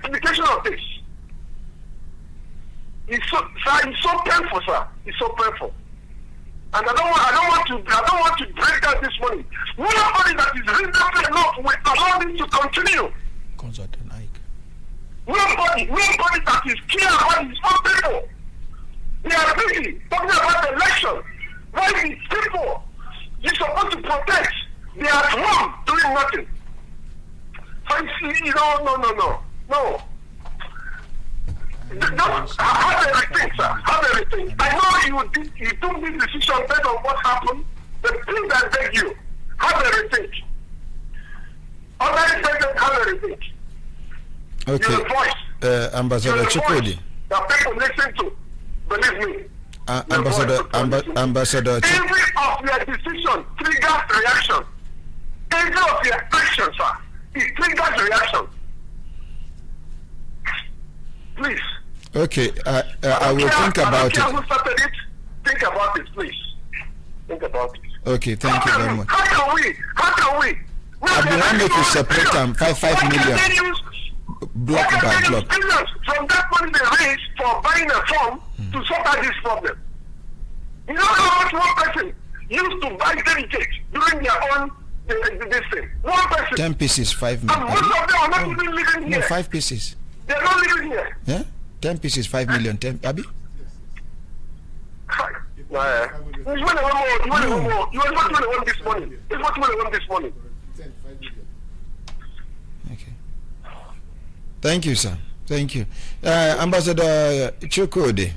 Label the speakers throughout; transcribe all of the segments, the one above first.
Speaker 1: justification of this? It's so painful, sir. It's so painful. And I don't want to break down this money. Nobody that is reasonable enough will allow this to continue. Nobody that is clear about his own people. They are busy talking about election. Why these people you're supposed to protect, they are at home doing nothing. No. Just have everything, sir. Have everything. I know you took this decision based on what happened, but please I beg you, have everything. Other president have everything.
Speaker 2: Okay.
Speaker 1: You're the voice.
Speaker 2: Ambassador Chikodi.
Speaker 1: That people listen to. Believe me.
Speaker 2: Ambassador
Speaker 1: Every of your decision triggers reaction. Every of your actions, sir, it triggers reaction. Please.
Speaker 2: Okay, I will think about it.
Speaker 1: Who started it? Think about it, please. Think about it.
Speaker 2: Okay, thank you very much.
Speaker 1: How can we?
Speaker 2: I've been able to separate them 5 million. Block by block.
Speaker 1: From that money they raised for buying a form to sort out this problem. You know how much one person used to buy delegates during their own this thing? One person.
Speaker 2: 10 pieces, 5 million.
Speaker 1: And most of them are not even living here.
Speaker 2: No, 5 pieces.
Speaker 1: They're not living here.
Speaker 2: Yeah? 10 pieces, 5 million. 10, Abi?
Speaker 1: You want this money. It's what you want this money.
Speaker 2: Okay. Thank you, sir. Thank you. Ambassador Chukode,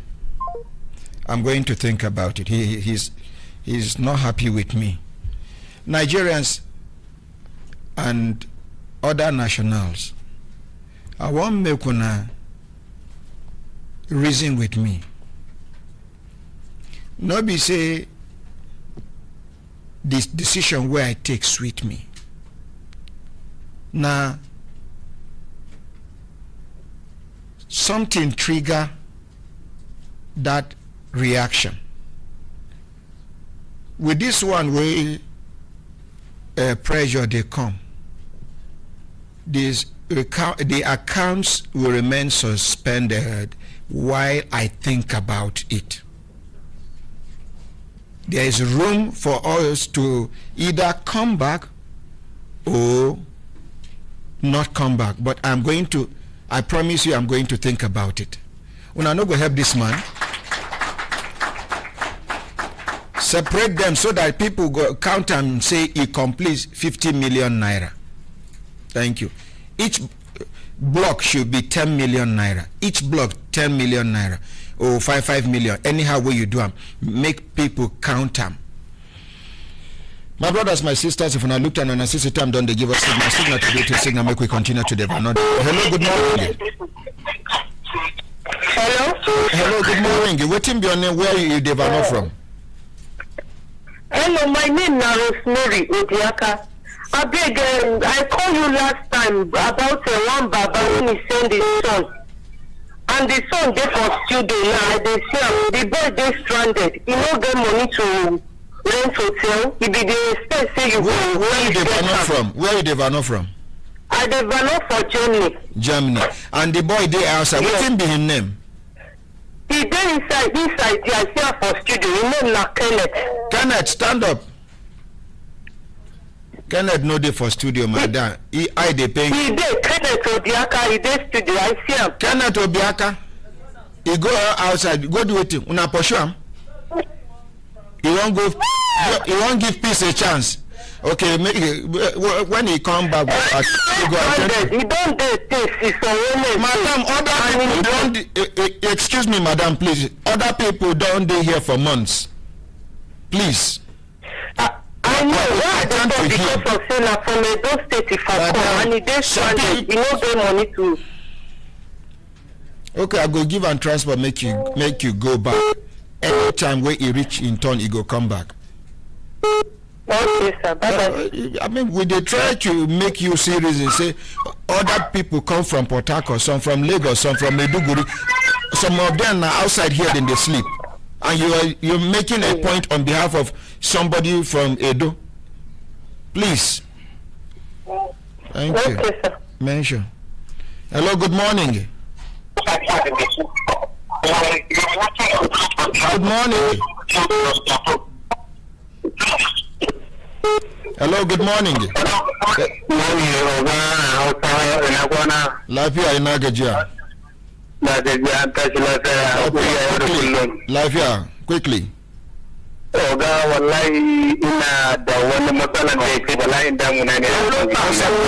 Speaker 2: I'm going to think about it. He's not happy with me. Nigerians and other nationals, I want make una reason with me. No be say this decision where I take sweet me. Now something trigger that reaction. With this one way pressure they come, the accounts will remain suspended while I think about it. There is room for us to either come back or not come back, but I promise you I'm going to think about it. When I not go help this man, separate them so that people go count and say it completes 50 million naira. Thank you. Each block should be 10 million naira. Each block 10 million naira or 5 million. Anyhow way you do them, make people count them. My brothers, my sisters, if I looked at an assistant time, don't they give us signal today to signal make we continue to develop. Hello, good morning. Hello, good morning. What team be your name? Where you develop from?
Speaker 3: Hello, my name is Rosemary Odiaka. I beg, I called you last time about one Baba when he sent his son. And the son get for student now. They see the boy they stranded. He no get money to rent hotel. He be the expect say you go.
Speaker 2: Where you develop from? Where you develop from?
Speaker 3: I develop for Germany.
Speaker 2: Germany. And the boy there outside.
Speaker 3: Yes.
Speaker 2: What be his name?
Speaker 3: He dey inside the I see for studio. His name na Kenneth.
Speaker 2: Kenneth, stand up. Kenneth no dey for studio, madam. I dey pay.
Speaker 3: He dey Kenneth Odiaka. He dey studio. I see him.
Speaker 2: Kenneth Obiaka. He go outside. Go do it. Una pursue him. He won't go. He won't give peace a chance. Okay, when he come back,
Speaker 3: he don't do this.
Speaker 2: Madam, other people don't. Excuse me, madam, please. Other people don't dey here for months. Please.
Speaker 3: I know why because of saying that from Edo State if I come and he dey stranded, he no get money to.
Speaker 2: Okay, I go give and transport make you go back. Anytime where he reach in turn, he go come back.
Speaker 3: Okay, sir. Bye-bye.
Speaker 2: I mean, we dey try to make you serious and say other people come from Port Harcourt, some from Lagos, some from Maiduguri. Some of them are outside here, then they sleep. And you're making a point on behalf of somebody from Edo. Please. Thank you.
Speaker 3: Okay, sir.
Speaker 2: Mention. Hello, good morning. Good morning. Hello, good morning. Lafiya ina gajiya. Lafiya, quickly.
Speaker 4: Oga wallahi ina da wani matsalar da yake bala'in damuna ne.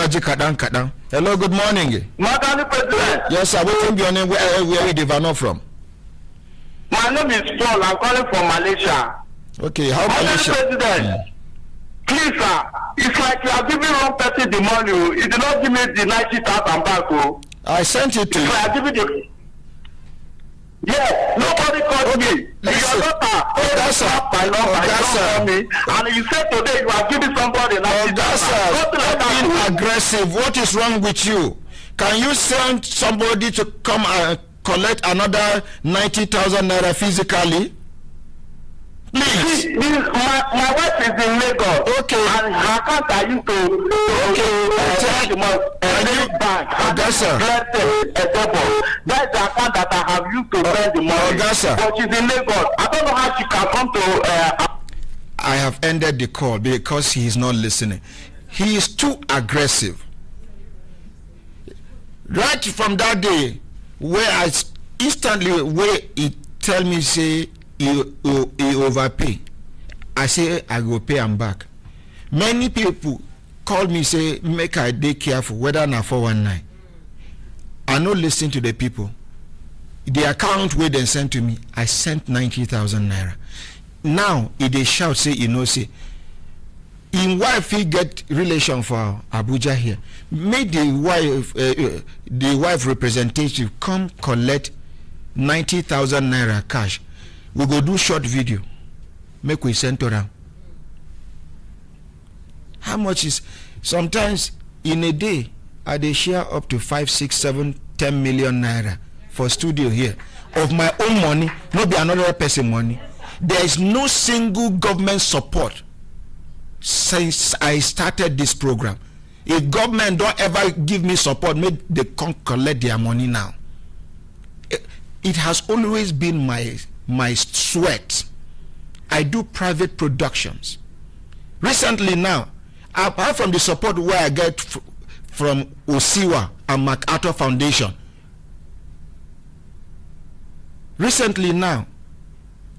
Speaker 2: Ji kaɗan. Hello, good morning.
Speaker 4: Madam President.
Speaker 2: Yes, sir. What is your name? Where you develop from?
Speaker 4: My name is Paul. I'm calling from Malaysia.
Speaker 2: Okay, how Malaysia?
Speaker 4: Madam President, please, sir. It's like you are giving wrong person the money. You did not give me the 90,000 back.
Speaker 2: I sent it to you.
Speaker 4: I give it the... Yes, nobody called me.
Speaker 2: Listen,
Speaker 4: your daughter, me, and you said today you are giving somebody like
Speaker 2: being aggressive. What is wrong with you? Can you send somebody to come and collect another 90,000 naira physically? Please.
Speaker 4: My wife is in Lagos.
Speaker 2: Okay.
Speaker 4: And her account I used to
Speaker 2: Tell the
Speaker 4: bank.
Speaker 2: Augusta.
Speaker 4: That's the account that I have used to send the money.
Speaker 2: Augusta.
Speaker 4: But she's in Lagos. I don't know how she can come to.
Speaker 2: I have ended the call because he is not listening. He is too aggressive. Right from that day, where I instantly where he tell me say he overpay, I say I go pay him back. Many people call me say make I dey careful whether na 419. I no listen to the people. The account where they sent to me, I sent 90,000 naira. Now if they shout say say in wife he get relation for Abuja here, make the wife representative come collect 90,000 naira cash. We go do short video, make we send to them. How much is sometimes in a day I dey share up to 5, 6, 7, 10 million naira for studio here of my own money, not be another person money. There is no single government support since I started this program. If government don't ever give me support, make they come collect their money now. It has always been my sweat. I do private productions. Recently now, apart from the support where I get from Osiwa and MacArthur Foundation, recently now,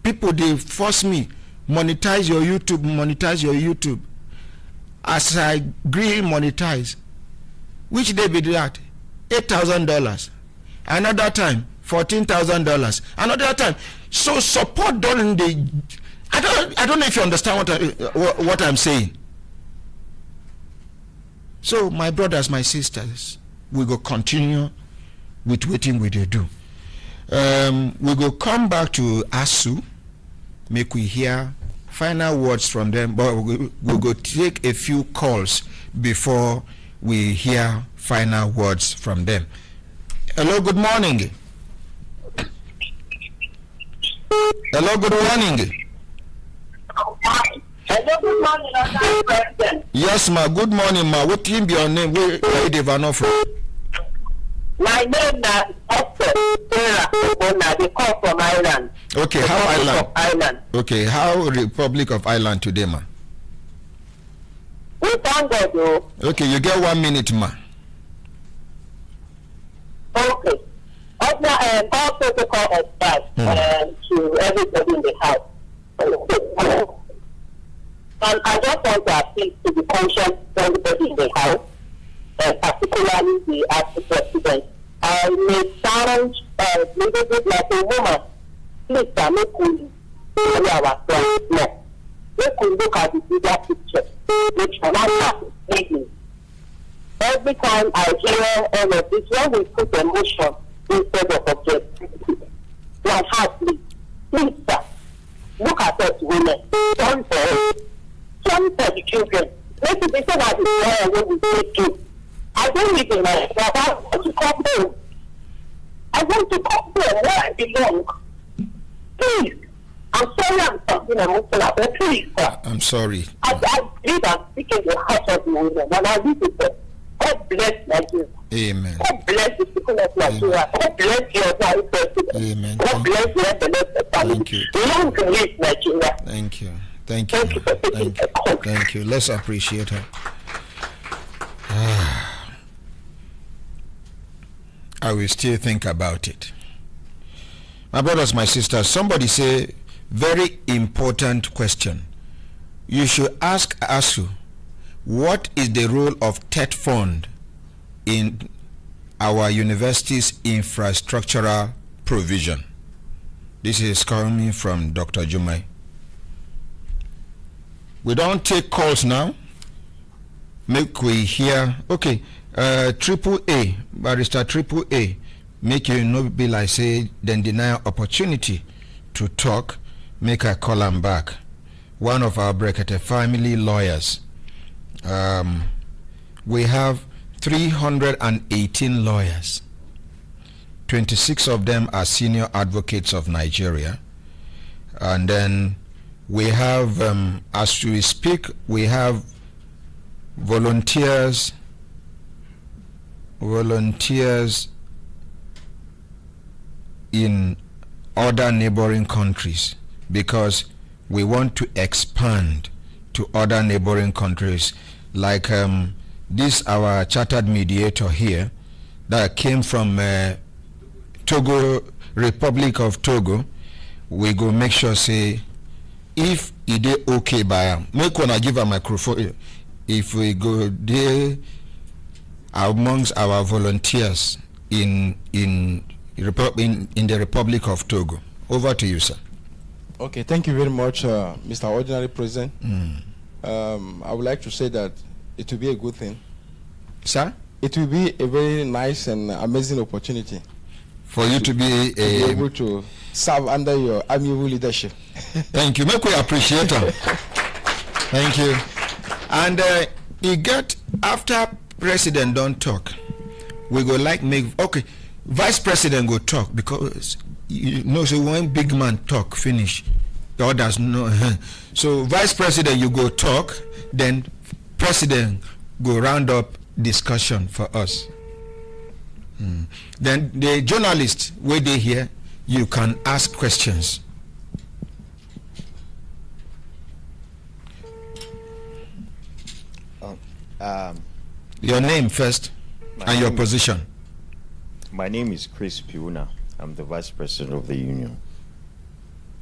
Speaker 2: people they force me monetize your YouTube. As I agree monetize, which day be that? $8,000. Another time $14,000. Another time. So support during the. I don't know if you understand what I'm saying. So my brothers, my sisters, we go continue with waiting we they do. We go come back to ASUU, make we hear final words from them, but we go take a few calls before we hear final words from them. Hello, good morning. Hello, good morning.
Speaker 3: Hello, good morning, President.
Speaker 2: Yes, ma. Good morning, ma. What team be your name? Where you develop from?
Speaker 3: My name is Esther Sarah. They call from Ireland.
Speaker 2: Okay,
Speaker 3: the
Speaker 2: how Ireland?
Speaker 3: Of Ireland.
Speaker 2: Okay, how Republic of Ireland today, ma?
Speaker 3: We thank God, though.
Speaker 2: Okay, you get 1 minute, ma.
Speaker 3: Okay. All protocol advice to everybody in the house. And I just want to appeal to the conscience of everybody in the house, particularly the ASUU president. I may sound little bit like a woman. Please, make we see ourselves more. Make we look at the bigger picture, which matters maybe. Every time I hear all of this, when we put emotion instead of objectivity, my heart bleeds. Please, sir, look at us women. Sorry for us. Sorry for the children. Maybe they say that it's why when we take kids. I don't live in my house. I want to come home. I want to come home where I belong. Please. I'm sorry I'm talking emotional, but please, sir.
Speaker 2: I'm sorry.
Speaker 3: I believe I'm speaking the heart of the women, and I live with them. God bless Nigeria.
Speaker 2: Amen.
Speaker 3: God bless the people of Nigeria. God bless your vice president.
Speaker 2: Amen.
Speaker 3: God bless the family.
Speaker 2: Thank you.
Speaker 3: Long to live Nigeria.
Speaker 2: Thank you. Thank you. Thank you. Thank you. Let's appreciate her. I will still think about it. My brothers, my sisters, somebody say very important question. You should ask ASUU, what is the role of TET fund in our university's infrastructural provision? This is coming from Dr. Jumai. We don't take calls now. Make we hear, okay, Triple A, Barrister Triple A, make you no be like say, then deny opportunity to talk, make a call him back. One of our Brekete family lawyers. We have 318 lawyers. 26 of them are senior advocates of Nigeria. And then we have, as we speak, we have volunteers in other neighboring countries, because we want to expand to other neighboring countries, like this our chartered mediator here that came from Togo, Republic of Togo. We go make sure say if it is okay by him, make one give a microphone. If we go there amongst our volunteers in the Republic of Togo. Over to you, sir.
Speaker 5: Okay, thank you very much, Mr. Ordinary President. I would like to say that it will be a good thing.
Speaker 2: Sir?
Speaker 5: It will be a very nice and amazing opportunity
Speaker 2: for you to be
Speaker 5: able to serve under your amiable leadership.
Speaker 2: Thank you. Make we appreciate her. Thank you. And you get, after president don't talk, we go like make, okay, vice president go talk, because you know, so when big man talk finish, the others know. So vice president you go talk, then president go round up discussion for us. Then the journalists where they here, you can ask questions. Your name first and your position.
Speaker 6: My name is Chris Piuna. I'm the Vice President of the Union.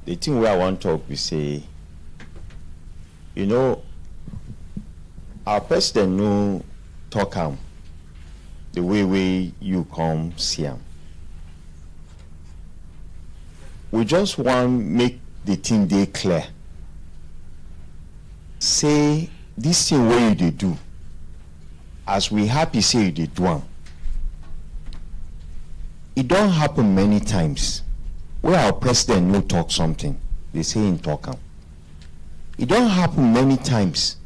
Speaker 6: The thing where I want to talk, we say, you know, our president no talk him the way you come see him. We just want make the thing dey clear. Say this thing where you dey do, as we happy say you dey do am. It don't happen many times where our president no talk something, they say him talk am. It don't happen many times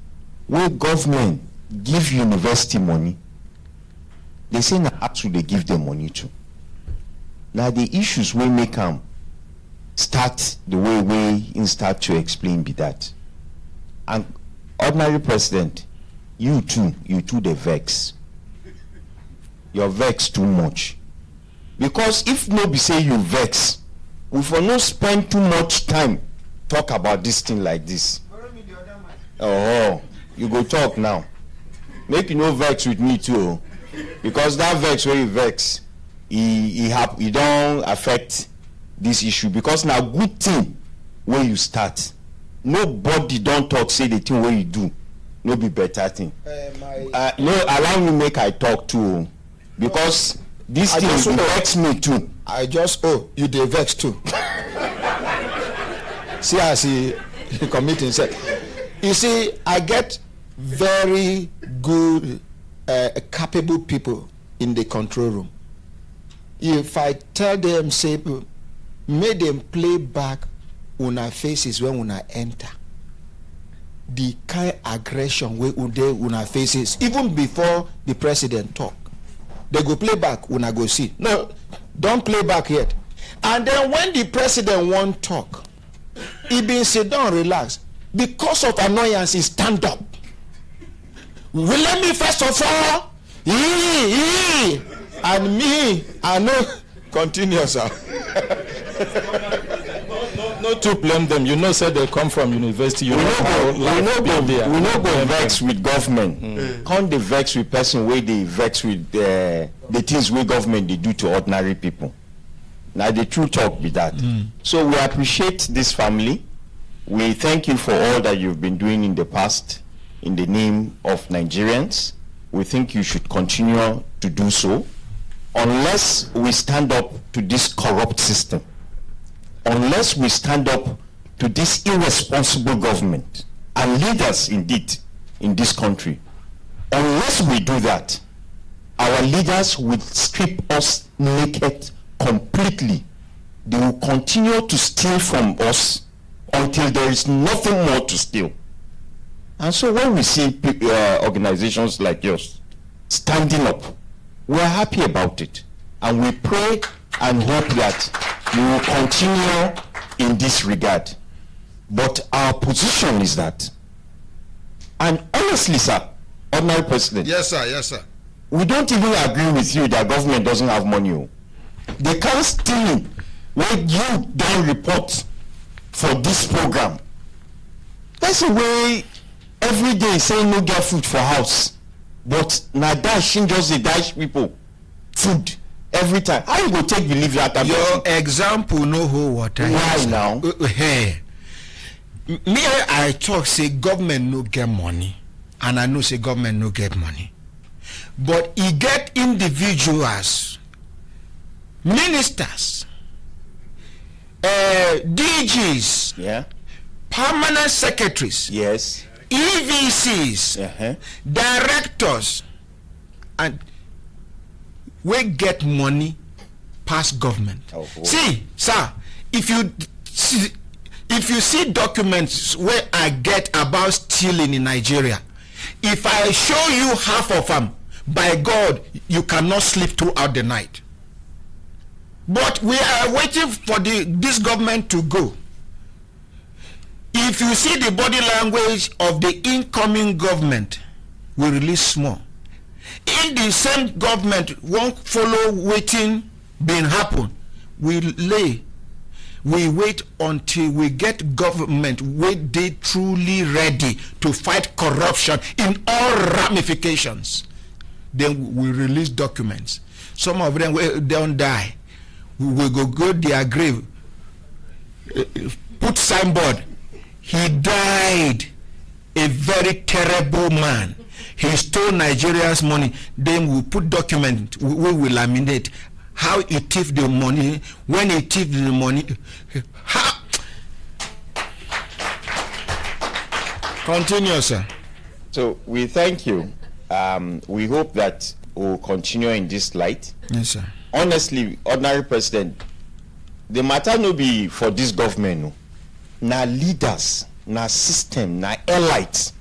Speaker 6: where government give university money, they say na ASUU they give them money to. Now the issues will make them start the way we start to explain be that. And ordinary president, you too the vex. You're vex too much. Because if no be say you vex, we for no spend too much time talk about this thing like this. Oh, you go talk now. Make you no vex with me too, because that vex where you vex, he don't affect this issue, because now good thing where you start. Nobody don't talk say the thing where you do, no be better thing. No, allow me make I talk too, because this thing vex me too.
Speaker 2: I just you dey vex too. See as he commit himself. You see, I get very good, capable people in the control room. If I tell them, say, make them play back una faces when una enter, the kind aggression we una faces, even before the president talk, they go play back, una go see. No, don't play back yet. And then when the president won't talk, he been sit down, relax. Because of annoyance, he stand up. Well, let me first of all and me, I know. Continue, sir.
Speaker 5: Not to blame them. You know, said they come from university. You
Speaker 6: we no go vex with government. Can't they vex with person where they vex with the things where government they do to ordinary people. Now the true talk be that. So we appreciate this family. We thank you for all that you've been doing in the past in the name of Nigerians. We think you should continue to do so unless we stand up to this corrupt system. Unless we stand up to this irresponsible government and leaders indeed in this country. Unless we do that, our leaders will strip us naked completely. They will continue to steal from us until there is nothing more to steal. And so when we see organizations like yours standing up, we are happy about it. And we pray and hope that you will continue in this regard. But our position is that, and honestly, sir, ordinary president.
Speaker 2: Yes, sir. Yes, sir.
Speaker 6: We don't even agree with you that government doesn't have money. They can't steal when you don't report for this program. That's the way every day saying no get food for house. But now dashing just the dash people food every time. How you go take believe that?
Speaker 2: Your example no hold water.
Speaker 6: Why now?
Speaker 2: Hey, me I talk say government no get money, and I know say government no get money, but he get individuals, ministers, DGs,
Speaker 6: Yeah.
Speaker 2: permanent secretaries,
Speaker 6: Yes.
Speaker 2: EVCs, directors, and we get money past government.
Speaker 6: Oh.
Speaker 2: See, sir, if you see documents where I get about stealing in Nigeria, if I show you half of them, by God, you cannot sleep throughout the night. But we are waiting for this government to go. If you see the body language of the incoming government, we release small. In the same government won't follow waiting been happen, we wait until we get government where they truly ready to fight corruption in all ramifications. Then we release documents. Some of them will don't die. We will go their grave, put signboard. He died a very terrible man. He stole Nigeria's money. Then we put document. We will laminate how he thieved the money. When he thieved the money, how? Continue, sir.
Speaker 6: So we thank you. We hope that we'll continue in this light.
Speaker 2: Yes, sir.
Speaker 6: Honestly, ordinary president, the matter no be for this government. No. Na leaders, na system, na elites,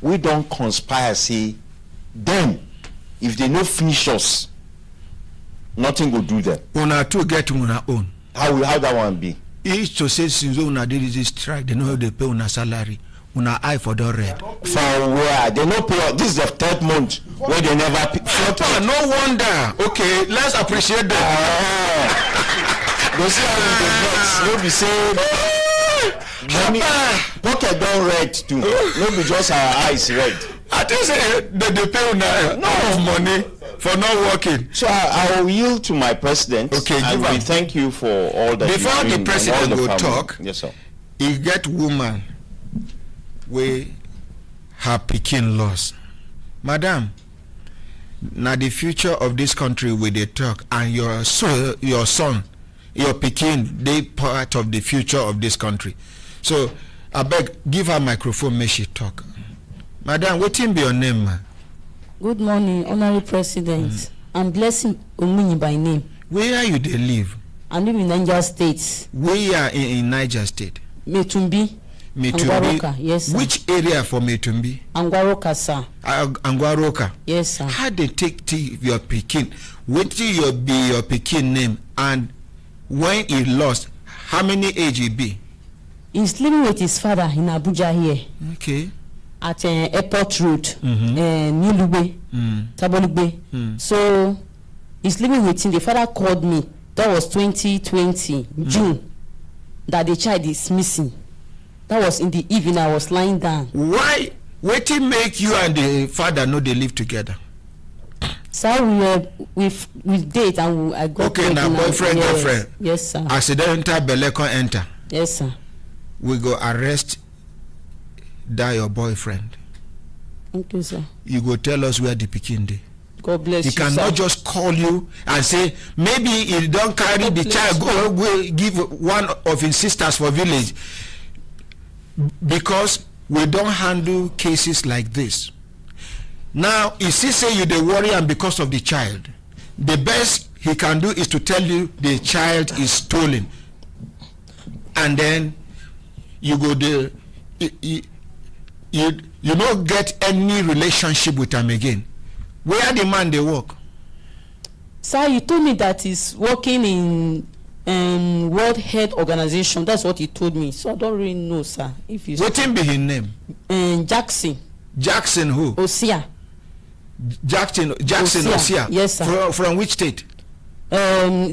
Speaker 6: we don't conspire say them. If they no finish us, nothing will do them.
Speaker 2: Una to get una own.
Speaker 6: How that one be?
Speaker 2: Each to say since una did this strike, they know how they pay una salary. Una eye for the red.
Speaker 6: For where? They no pay. This is the third month where they never pay.
Speaker 2: No wonder. Okay, let's appreciate that.
Speaker 6: They say how they vex. No be say. Money, pocket don't red too. No be just our eyes red.
Speaker 2: I think they pay no money for not working.
Speaker 6: So I will yield to my president.
Speaker 2: Okay,
Speaker 6: and we thank you for all that.
Speaker 2: Before the president will talk,
Speaker 6: yes, sir.
Speaker 2: He get woman where her pikin lost. Madam, now the future of this country where they talk, and your son, your pikin, they part of the future of this country. So I beg, give her microphone, make she talk. Madam, what be your name, ma?
Speaker 7: Good morning, Honorable President. I'm Blessing Omuni by name.
Speaker 2: Where are you they live?
Speaker 7: I live in Niger State.
Speaker 2: We are in Niger State.
Speaker 7: Metumbi. Angwaroka, yes, sir.
Speaker 2: Which area for Metumbi?
Speaker 7: Angwaroka, sir.
Speaker 2: Angwaroka.
Speaker 7: Yes, sir.
Speaker 2: How they take your pikin? What be your pikin name? And when he lost, how many age he be?
Speaker 7: He's living with his father in Abuja here.
Speaker 2: Okay.
Speaker 7: at Airport Road, New Lugbe, Tabolugbe. So he's living with him. The father called me. That was 2020 June. That the child is missing. That was in the evening. I was lying down.
Speaker 2: Why? What did make you and the father know they live together?
Speaker 7: So we date and I got
Speaker 2: okay, now boyfriend, girlfriend.
Speaker 7: Yes, sir.
Speaker 2: Accidental beleko enter.
Speaker 7: Yes, sir.
Speaker 2: We go arrest that your boyfriend.
Speaker 7: Okay, sir.
Speaker 2: You go tell us where the pikin dey.
Speaker 7: God bless you.
Speaker 2: He cannot
Speaker 7: sir.
Speaker 2: just call you and say maybe he don't carry
Speaker 7: God
Speaker 2: the child. Go give one of his sisters for village, because we don't handle cases like this. Now, if he say you dey worry and because of the child, the best he can do is to tell you the child is stolen, and then you go there. You don't get any relationship with him again. Where the man they work?
Speaker 7: Sir, you told me that he's working in World Health Organization. That's what he told me. So I don't really know, sir. If you
Speaker 2: What be his name?
Speaker 7: Jackson.
Speaker 2: Jackson who?
Speaker 7: Osia.
Speaker 2: Jackson Osia.
Speaker 7: Yes, sir.
Speaker 2: From which state?
Speaker 7: The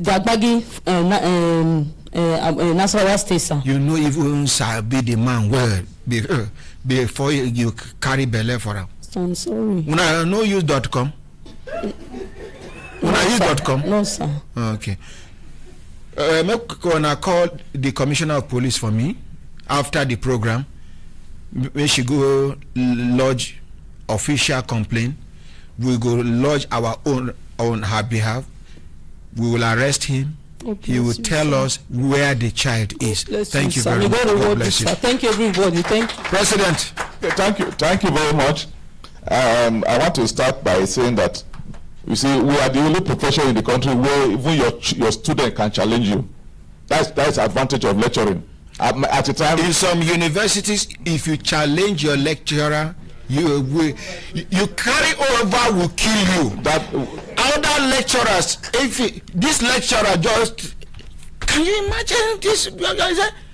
Speaker 7: Agbagi, Nasarawa State, sir.
Speaker 2: You know, even be the man well before you carry belly for him.
Speaker 7: I'm sorry.
Speaker 2: Una no use.com. Una use.com.
Speaker 7: No, sir.
Speaker 2: Okay. Make gonna call the commissioner of police for me after the program. We should go lodge official complaint. We go lodge our own on her behalf. We will arrest him. He will tell us where the child is. Thank you very much. God bless you.
Speaker 7: Thank you, everybody. Thank you.
Speaker 2: President.
Speaker 8: Thank you very much. I want to start by saying that, you see, we are the only profession in the country where even your student can challenge you. That's the advantage of lecturing. At the time,
Speaker 2: in some universities, if you challenge your lecturer, you carry over will kill you.
Speaker 8: That
Speaker 2: other lecturers, if this lecturer just, can you imagine this?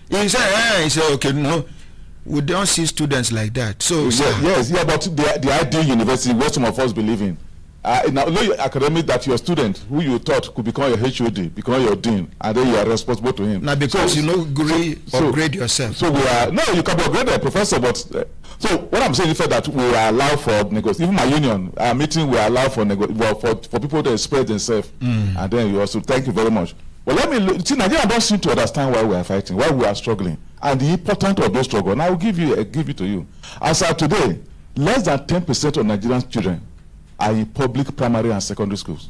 Speaker 2: He said, okay, no. We don't see students like that. So
Speaker 8: yes, but the ideal university, what some of us believe in. Now, academic that your student who you thought could become your HOD, become your dean, and then you are responsible to him.
Speaker 2: Now, because upgrade yourself.
Speaker 8: So we are you can be upgraded, professor. But so what I'm saying is that we are allowed for negotiation. Even my union meeting, we are allowed for for people to express themselves. And then you also thank you very much. Well, let me see. Nigeria don't seem to understand why we are fighting, why we are struggling, and the importance of those struggles. And I will give it to you. As of today, less than 10% of Nigerian children are in public primary and secondary schools.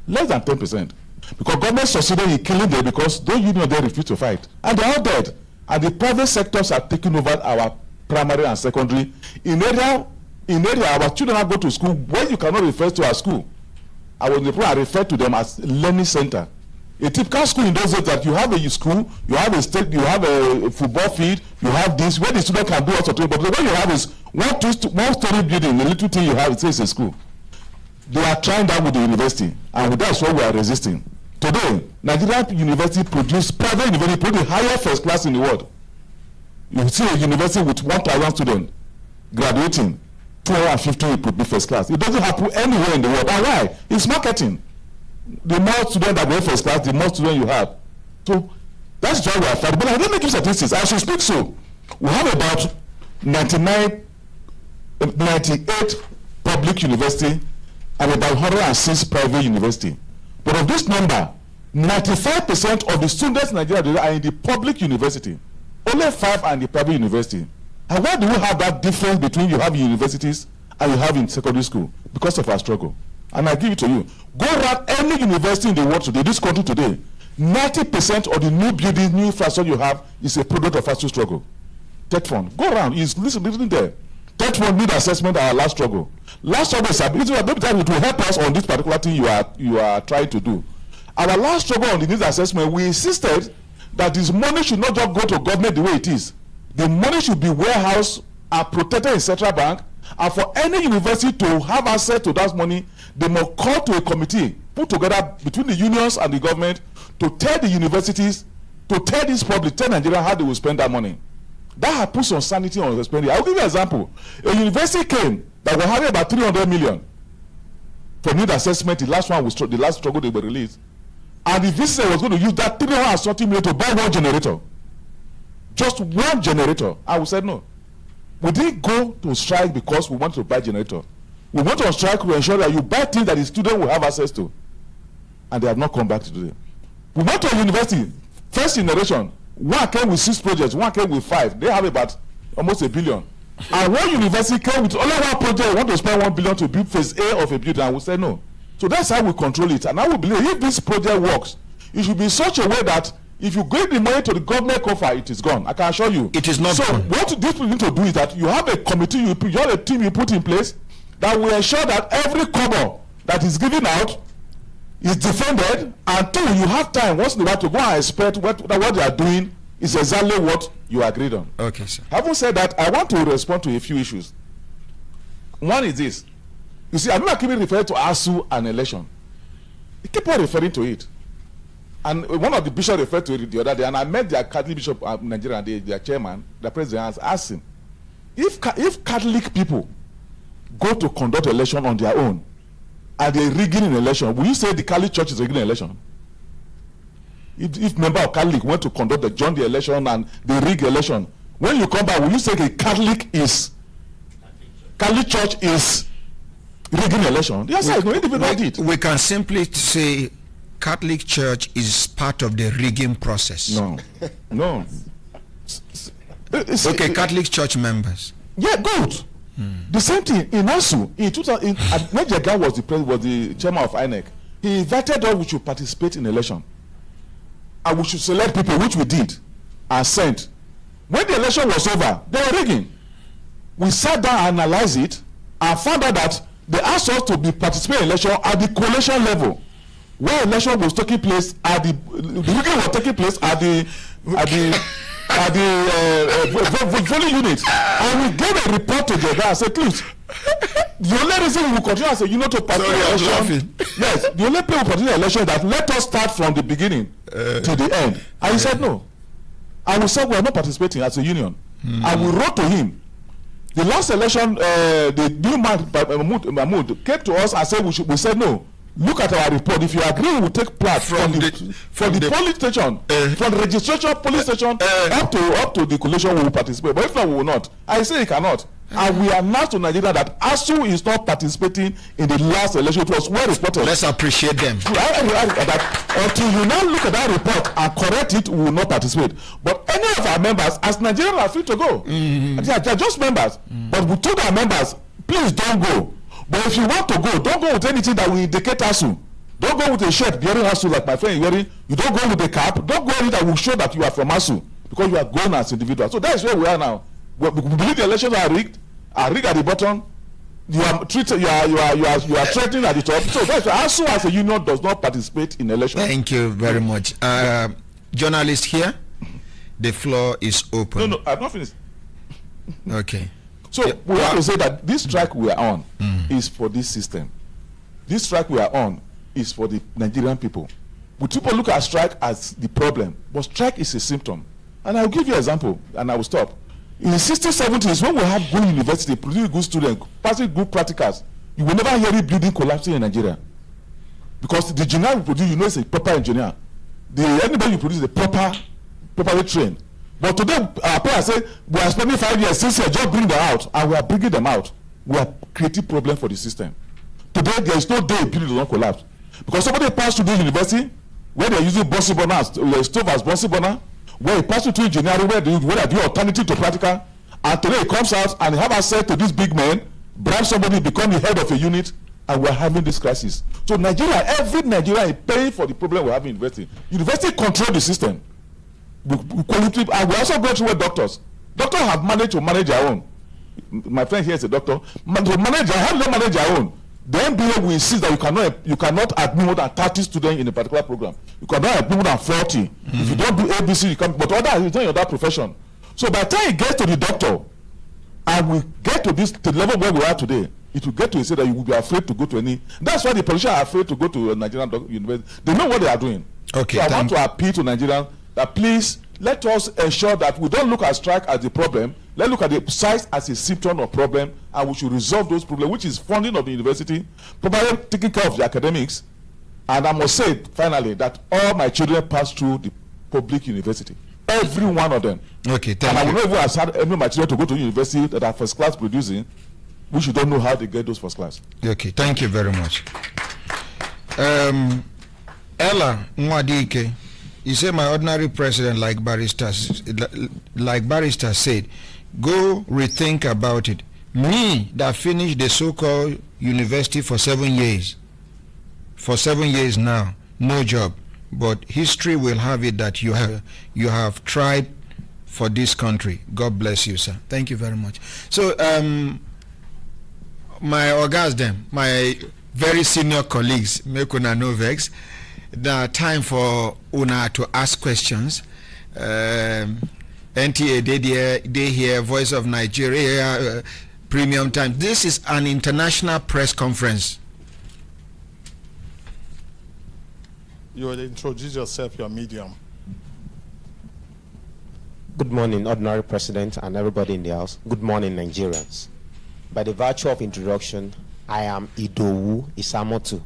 Speaker 8: Less than 10%. Because government succeeded in killing them because those unions they refuse to fight. And they are all dead. And the private sectors are taking over our primary and secondary. In area our children are go to school where you cannot refer to as school. I refer to them as learning center. A typical school in those days that you have a school, you have a state, you have a football field, you have this, where the student can do also. But what you have is one story building, the little thing you have, it says a school. They are trying that with the university, and that's what we are resisting. Today, Nigerian university private university produce the highest first class in the world. You see a university with 1,000 students graduating, 250 would be first class. It doesn't happen anywhere in the world. And why? It's marketing. The more students that go first class, the more students you have. So that's why we are fighting. But let me give statistics. As you speak, so we have about 98 public university and about 106 private university. But of this number, 95% of the students in Nigeria are in the public university. Only 5 are in the private university. And why do we have that difference between you have in universities and you have in secondary school? Because of our struggle. And I give it to you. Go around any university in the world today, this country today, 90% of the new buildings, new infrastructure you have is a product of our struggle. Tech fund. Go around. Listen there. Tech fund need assessment our last struggle. Last struggle is ability to help us on this particular thing you are trying to do. Our last struggle on the needs assessment, we insisted that this money should not just go to government the way it is. The money should be warehoused and protected in central bank. And for any university to have access to that money, they must call to a committee put together between the unions and the government to tell the universities, to tell this public, tell Nigeria how they will spend that money. That has put some sanity on the spending. I'll give you an example. A university came that was having about 300 million for need assessment. The last one was the last struggle they were released. And the visitor was going to use that 330 million to buy one generator. Just one generator. I would say no. We didn't go to strike because we want to buy generator. We went on strike to ensure that you buy things that the student will have access to. And they have not come back to today. We went to a university, first generation, one came with 6 projects, one came with 5. They have about almost $1 billion. And one university came with only one project, want to spend $1 billion to build phase A of a building, and we say no. So that's how we control it. And I will believe if this project works, it should be in such a way that if you give the money to the government coffers, it is gone. I can assure you.
Speaker 2: It is not
Speaker 8: so
Speaker 2: gone.
Speaker 8: What this people need to do is that you have a committee, you have a team you put in place that will ensure that every kobo that is given out is defended, and 2, you have time once in a while to go and expect what they are doing is exactly what you agreed on.
Speaker 2: Okay, sir.
Speaker 8: Having said that, I want to respond to a few issues. One is this. You see, I'm not keeping referring to ASUU and election. You keep on referring to it. And one of the bishops referred to it the other day, and I met their Catholic bishop of Nigeria, and their chairman, the president, asked him, if Catholic people go to conduct election on their own, and they're rigging an election, will you say the Catholic Church is rigging an election? If member of Catholic went to conduct the election and they rig election, when you come back, will you say the Catholic Church is rigging election? Yes, no individual did.
Speaker 2: We can simply say Catholic Church is part of the rigging process.
Speaker 8: No.
Speaker 2: Okay, Catholic Church members.
Speaker 8: Yeah, good. The same thing in ASUU. In 2000, when Jagan was the chairman of INEC, he invited us we should participate in election, and we should select people, which we did, and sent. When the election was over, they were rigging. We sat down and analyzed it, and found out that they asked us to participate in election at the coalition level, where election was taking place at the rigging was taking place at the voting unit, and we gave a report to the guy and said, please, the only reason we will continue as a unit to participate in election, yes, the only people continue the election that let us start from the beginning to the end. And he said no. And we said we are not participating as a union. And we wrote to him. The last election, the new man Mahmoud came to us and said we said no. Look at our report. If you agree, we will take part from the police station, from the registration police station up to the coalition. We will participate. But if not, we will not. I say he cannot. And we announced to Nigeria that ASUU is not participating in the last election. It was well reported.
Speaker 2: Let's appreciate them.
Speaker 8: Until you now look at that report and correct it, we will not participate. But any of our members, as Nigerians, are free to go. They are just members. But we told our members, please don't go. But if you want to go, don't go with anything that will indicate ASUU. Don't go with a shirt bearing ASUU like my friend is wearing. You don't go with a cap. Don't go with that will show that you are from ASUU, because you are going as individuals. So that is where we are now. We believe the elections are rigged at the bottom. You are treated. You are threatening at the top. So that's why ASUU as a union does not participate in elections.
Speaker 2: Thank you very much. Journalist here, the floor is open.
Speaker 8: No, I've not finished.
Speaker 2: Okay.
Speaker 8: So we want to say that this strike we are on is for this system. This strike we are on is for the Nigerian people. But people look at strike as the problem, but strike is a symptom. And I'll give you an example, and I will stop. In the 60s, 70s, when we had good university, producing good students, passing good practicals, you will never hear a building collapsing in Nigeria. Because the engineer you produce, you know, is a proper engineer. Anybody you produce is properly trained. But today, our parents say, we are spending 5 years, 6 years, just bring them out, and we are bringing them out. We are creating problem for the system. Today, there is no day a building does not collapse. Because somebody passed through the university, where they are using bossy burner, stove as bossy burner, where he passed through engineering, where they do alternative to practical, and today he comes out and have access to these big men, bribe somebody, become the head of a unit, and we are having this crisis. So Nigeria, every Nigerian is paying for the problem we have in university. University control the system. And we also go through doctors. Doctors have managed to manage their own. My friend here is a doctor. To manage, how do they manage their own? The MBA will insist that you cannot admit more than 30 students in a particular program. You cannot admit more than 40. If you don't do ABC, you can. But other is not in that profession. So by the time you get to the doctor, and we get to the level where we are today, it will get to say that you will be afraid to go to any. That's why the politicians are afraid to go to a Nigerian university. They know what they are doing.
Speaker 2: Okay.
Speaker 8: So I want to appeal to Nigerians that please let us ensure that we don't look at strike as the problem. Let's look at the strike as a symptom of problem, and we should resolve those problems, which is funding of the university, probably taking care of the academics. And I must say, finally, that all my children pass through the public university. Every one of them.
Speaker 2: Okay, thank you.
Speaker 8: And I will not even assign any of my children to go to university that are first class producing, which you don't know how they get those first class.
Speaker 2: Okay, thank you very much. Ella Nwadike, you say my ordinary president, like barrister said, go rethink about it. Me that finished the so-called university for 7 years, now, no job. But history will have it that you have tried for this country. God bless you, sir. Thank you very much. So my orgasm, my very senior colleagues, make una no vex. The time for una to ask questions. NTA they here, Voice of Nigeria, Premium Time. This is an international press conference.
Speaker 9: You will introduce yourself, your medium.
Speaker 10: Good morning, Ordinary President and everybody in the House. Good morning, Nigerians. By the virtue of introduction, I am Idowu Isamotu,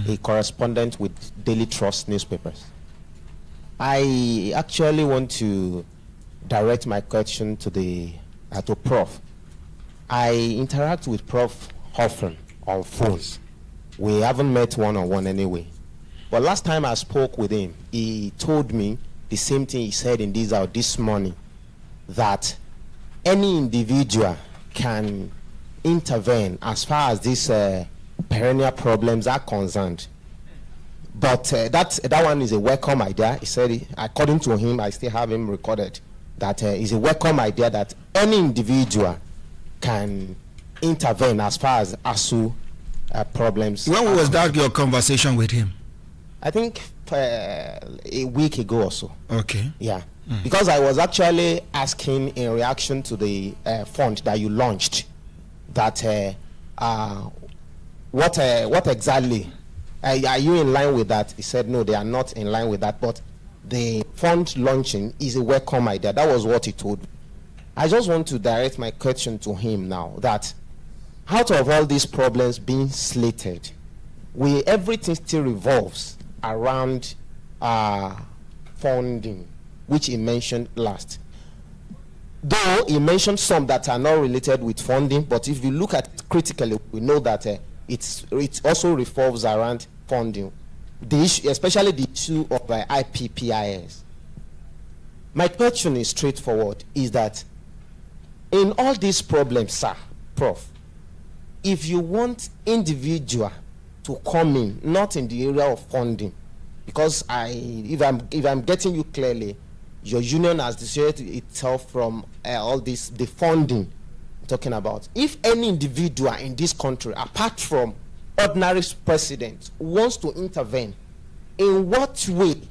Speaker 10: a correspondent with Daily Trust newspapers. I actually want to direct my question to Prof. I interact with Prof often on phones. We haven't met one-on-one anyway. But last time I spoke with him, he told me the same thing he said in this morning, that any individual can intervene as far as these perennial problems are concerned. But that one is a welcome idea. He said, according to him, I still have him recorded, that is a welcome idea that any individual can intervene as far as ASUU problems.
Speaker 2: When was that your conversation with him?
Speaker 10: I think a week ago or so.
Speaker 2: Okay.
Speaker 10: Yeah. Because I was actually asking in reaction to the fund that you launched, that what exactly are you in line with that? He said no, they are not in line with that, but the fund launching is a welcome idea. That was what he told me. I just want to direct my question to him now, that out of all these problems being slated, everything still revolves around funding, which he mentioned last. Though he mentioned some that are not related with funding, but if you look at it critically, we know that it also revolves around funding. The issue, especially the issue of IPPIS. My question is straightforward, is that in all these problems, sir, Prof, if you want individual to come in, not in the area of funding, because if I'm getting you clearly, your union has dissociated itself from all this, the funding I'm talking about. If any individual in this country, apart from ordinary president, wants to intervene, in what way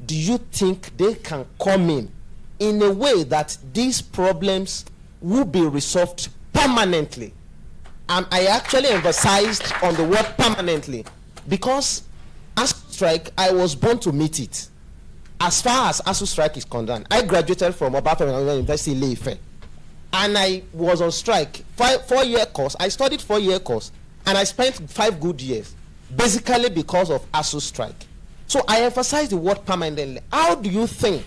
Speaker 10: do you think they can come in a way that these problems will be resolved permanently? And I actually emphasized on the word permanently, because ASUU strike, I was born to meet it. As far as ASUU strike is concerned, I graduated from Obafemi University Ile-Ife, and I was on strike, 4-year course. I studied 4-year course, and I spent 5 good years, basically because of ASUU strike. So I emphasize the word permanently. How do you think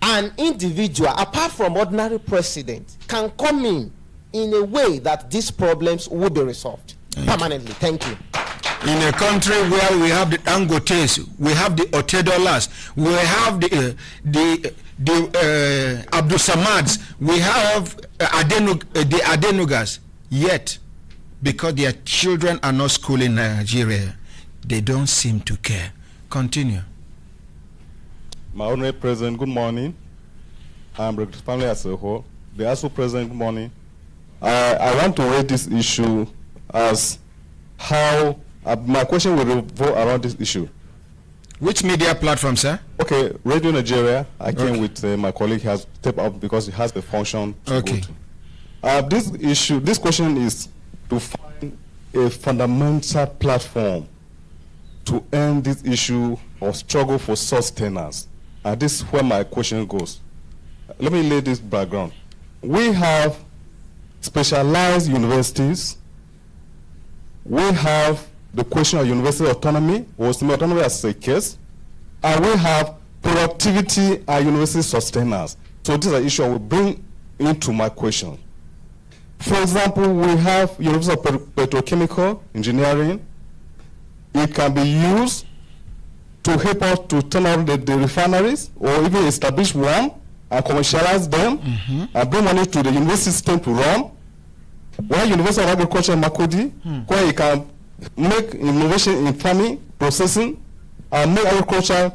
Speaker 10: an individual, apart from ordinary president, can come in a way that these problems will be resolved permanently? Thank you.
Speaker 2: In a country where we have the Dangotes, we have the Otedolas, we have the Abdul Samads, we have the Adenugas, yet because their children are not schooling in Nigeria, they don't seem to care. Continue.
Speaker 9: My honorable president, good morning. I'm Brekete family as a whole. The ASUU president, good morning. I want to raise this issue as how my question will revolve around this issue.
Speaker 2: Which media platform, sir?
Speaker 9: Okay, Radio Nigeria. I came with my colleague, has stepped up because it has the function to
Speaker 2: okay.
Speaker 9: go to. This question is to find a fundamental platform to end this issue of struggle for sustenance. and this is where my question goes. Let me lay this background. We have specialized universities. We have the question of university autonomy, or semi-autonomy as a case, and we have productivity and university sustainers. So this is an issue I will bring into my question. For example, we have University of Petrochemical Engineering. It can be used to help us to turn on the refineries, or even establish one and commercialize them, and bring money to the university system to run. While University of Agriculture in Makodi, where you can make innovation in farming, processing, and make agriculture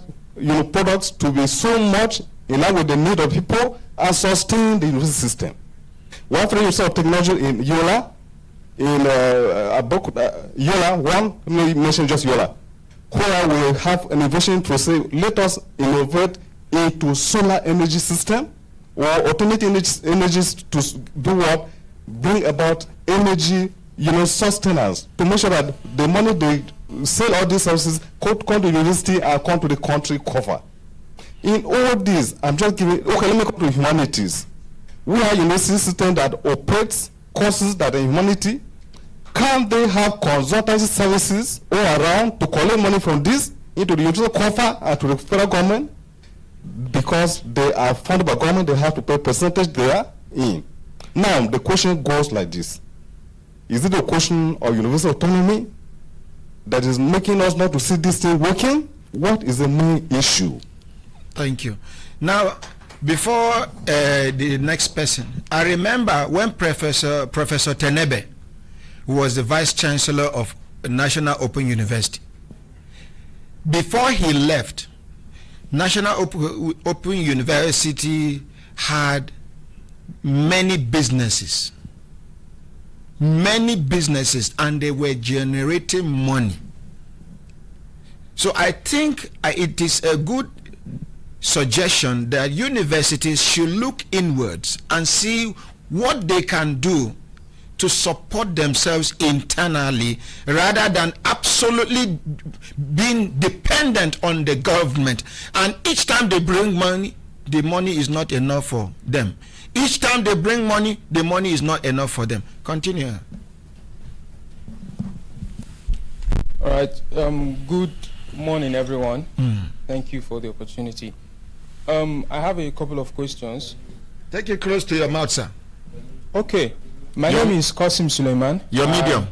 Speaker 9: products to be so much in line with the need of people and sustain the university system. We have University of Technology in Yola, in Yola, one, let me mention just Yola, where we have an innovation to say, let us innovate into solar energy system or alternative energies to do what? Bring about energy, sustenance, to make sure that the money they sell all these services come to the university and come to the country cover. In all this, I'm just giving, okay, let me come to humanities. We are a university system that operates courses that are humanity. Can they have consultancy services all around to collect money from this into the university cover and to the federal government? Because they are funded by government, they have to pay percentage there in. Now, the question goes like this. Is it a question of university autonomy that is making us not to see this thing working? What is the main issue?
Speaker 2: Thank you. Now, before the next person, I remember when Professor Tenebe, who was the Vice Chancellor of National Open University, before he left, National Open University had many businesses, and they were generating money. So I think it is a good suggestion that universities should look inwards and see what they can do to support themselves internally, rather than absolutely being dependent on the government. And each time they bring money, the money is not enough for them. Each time they bring money, the money is not enough for them. Continue.
Speaker 11: All right. Good morning, everyone. Thank you for the opportunity. I have a couple of questions.
Speaker 2: Take it close to your mouth, sir.
Speaker 11: Okay. My name is Qasim Suleiman.
Speaker 2: Your medium?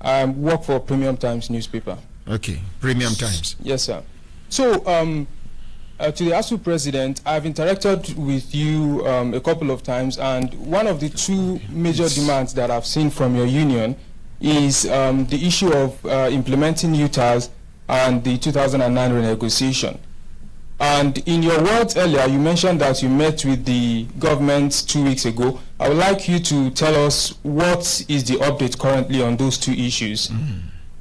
Speaker 11: I work for Premium Times newspaper.
Speaker 2: Okay. Premium Times.
Speaker 11: Yes, sir. So, to the ASUU president, I've interacted with you a couple of times, and one of the two major demands that I've seen from your union is the issue of implementing UTAS and the 2009 renegotiation. And in your words earlier, you mentioned that you met with the government 2 weeks ago. I would like you to tell us what is the update currently on those two issues.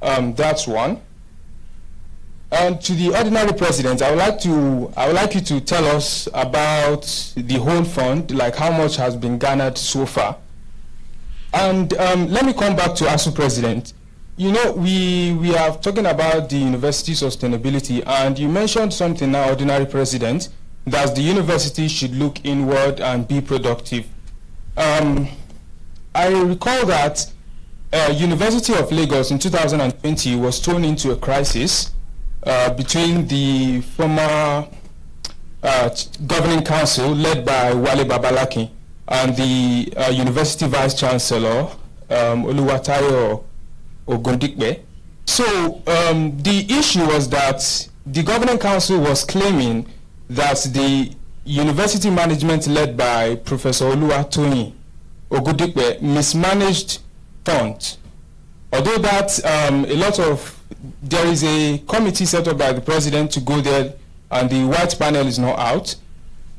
Speaker 11: That's one. And to the ordinary president, I would like you to tell us about the whole fund, like how much has been garnered so far. And let me come back to ASUU president. You know, we are talking about the university sustainability, and you mentioned something now, ordinary president, that the university should look inward and be productive. I recall that University of Lagos in 2020 was thrown into a crisis between the former governing council led by Wale Babalaki and the university vice chancellor Oluwatayo Ogundikbe. So the issue was that the governing council was claiming that the university management led by Professor Oluwatoyin Ogundikbe mismanaged funds. Although that there is a committee set up by the president to go there, and the white panel is not out.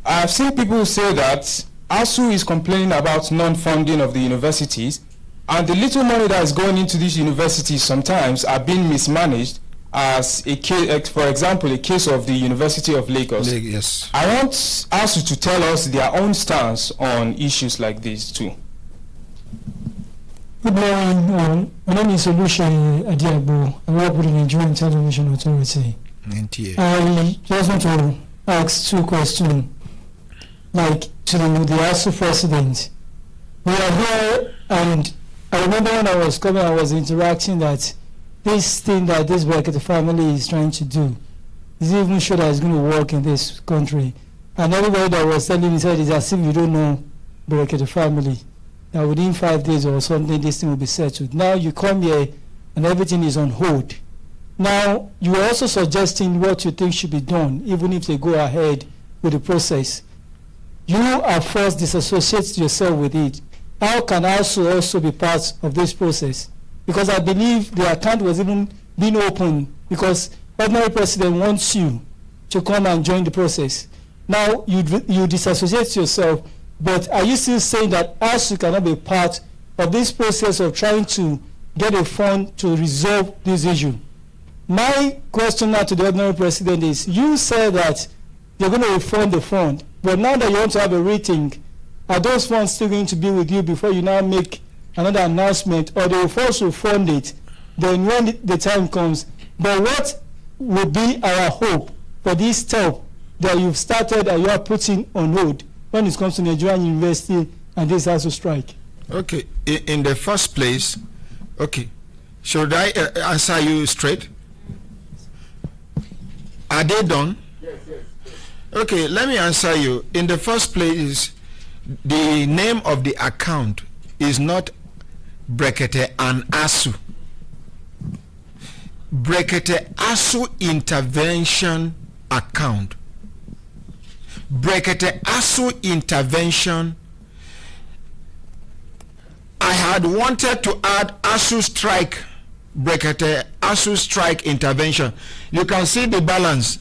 Speaker 11: I've seen people say that ASUU is complaining about non-funding of the universities, and the little money that is going into these universities sometimes are being mismanaged, as a case, for example, a case of the University of Lagos.
Speaker 2: Yes.
Speaker 11: I want ASUU to tell us their own stance on issues like this too.
Speaker 12: Good morning. My name is Oluseyi Adiagbo. I work with the Nigerian Television Authority.
Speaker 2: NTA.
Speaker 12: I just want to ask two questions, like to the ASUU president. We are here, and I remember when I was coming, I was interacting that this thing that this Brekete family is trying to do is even sure that it's going to work in this country. And everybody that was telling me said it's as if you don't know Brekete family, that within 5 days or something this thing will be settled. Now you come here and everything is on hold. Now you are also suggesting what you think should be done, even if they go ahead with the process. You are first disassociate yourself with it. How can ASUU also be part of this process? Because I believe the account was even being opened because ordinary president wants you to come and join the process. Now you disassociate yourself, but are you still saying that ASUU cannot be part of this process of trying to get a fund to resolve this issue? My question now to the ordinary president is, you said that you're going to refund the fund, but now that you want to have a rating, are those funds still going to be with you before you now make another announcement, or they will force to fund it then when the time comes? But what would be our hope for this step that you've started and you are putting on hold when it comes to Nigerian University and this ASUU strike?
Speaker 2: Okay, in the first place, okay, should I answer you straight? Are they done?
Speaker 8: Yes.
Speaker 2: Okay, let me answer you. In the first place, the name of the account is not Brekete and ASUU. Brekete ASUU intervention account. Brekete ASUU intervention. I had wanted to add ASUU strike, Brekete ASUU strike intervention. You can see the balance.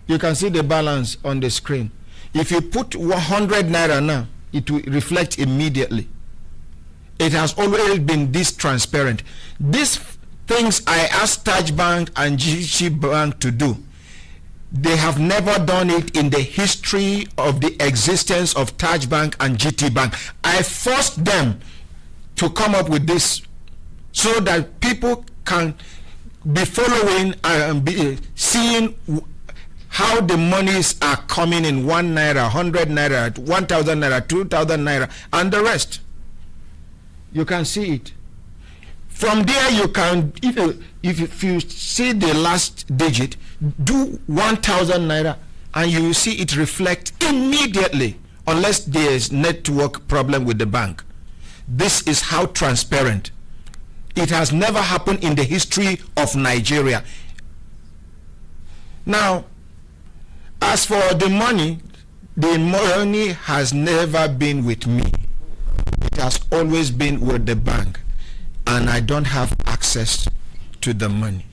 Speaker 2: You can see the balance on the screen. If you put 100 naira now, it will reflect immediately. It has always been this transparent. These things I asked Taj Bank and GT Bank to do, they have never done it in the history of the existence of Taj Bank and GT Bank. I forced them to come up with this so that people can be following and be seeing how the monies are coming in 1 naira, 100 naira, 1,000 naira, 2,000 naira, and the rest. You can see it. From there, you can, if you see the last digit, do 1,000 naira, and you will see it reflect immediately, unless there is network problem with the bank. This is how transparent. It has never happened in the history of Nigeria. Now, as for the money has never been with me. It has always been with the bank, and I don't have access to the money.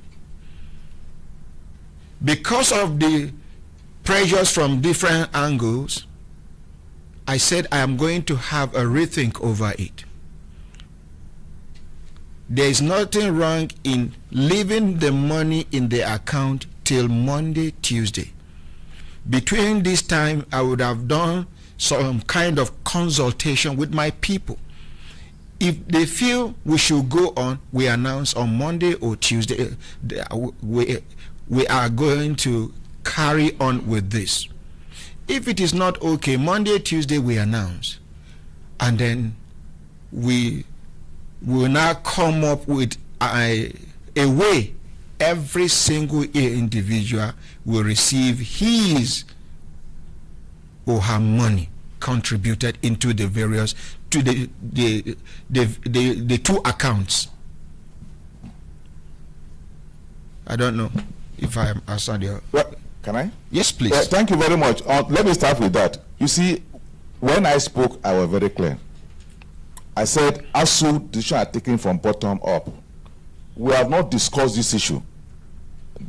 Speaker 2: Because of the pressures from different angles, I said I am going to have a rethink over it. There is nothing wrong in leaving the money in the account till Monday, Tuesday. Between this time, I would have done some kind of consultation with my people. If they feel we should go on, we announce on Monday or Tuesday, we are going to carry on with this. If it is not okay, Monday, Tuesday, we announce. And then we will now come up with a way every single individual will receive his or her money contributed into the various, to the two accounts. I don't know if I am answered your...
Speaker 8: Well, can I?
Speaker 2: Yes, please.
Speaker 8: Thank you very much. Let me start with that. You see, when I spoke, I was very clear. I said ASUU decision are taken from bottom up. We have not discussed this issue.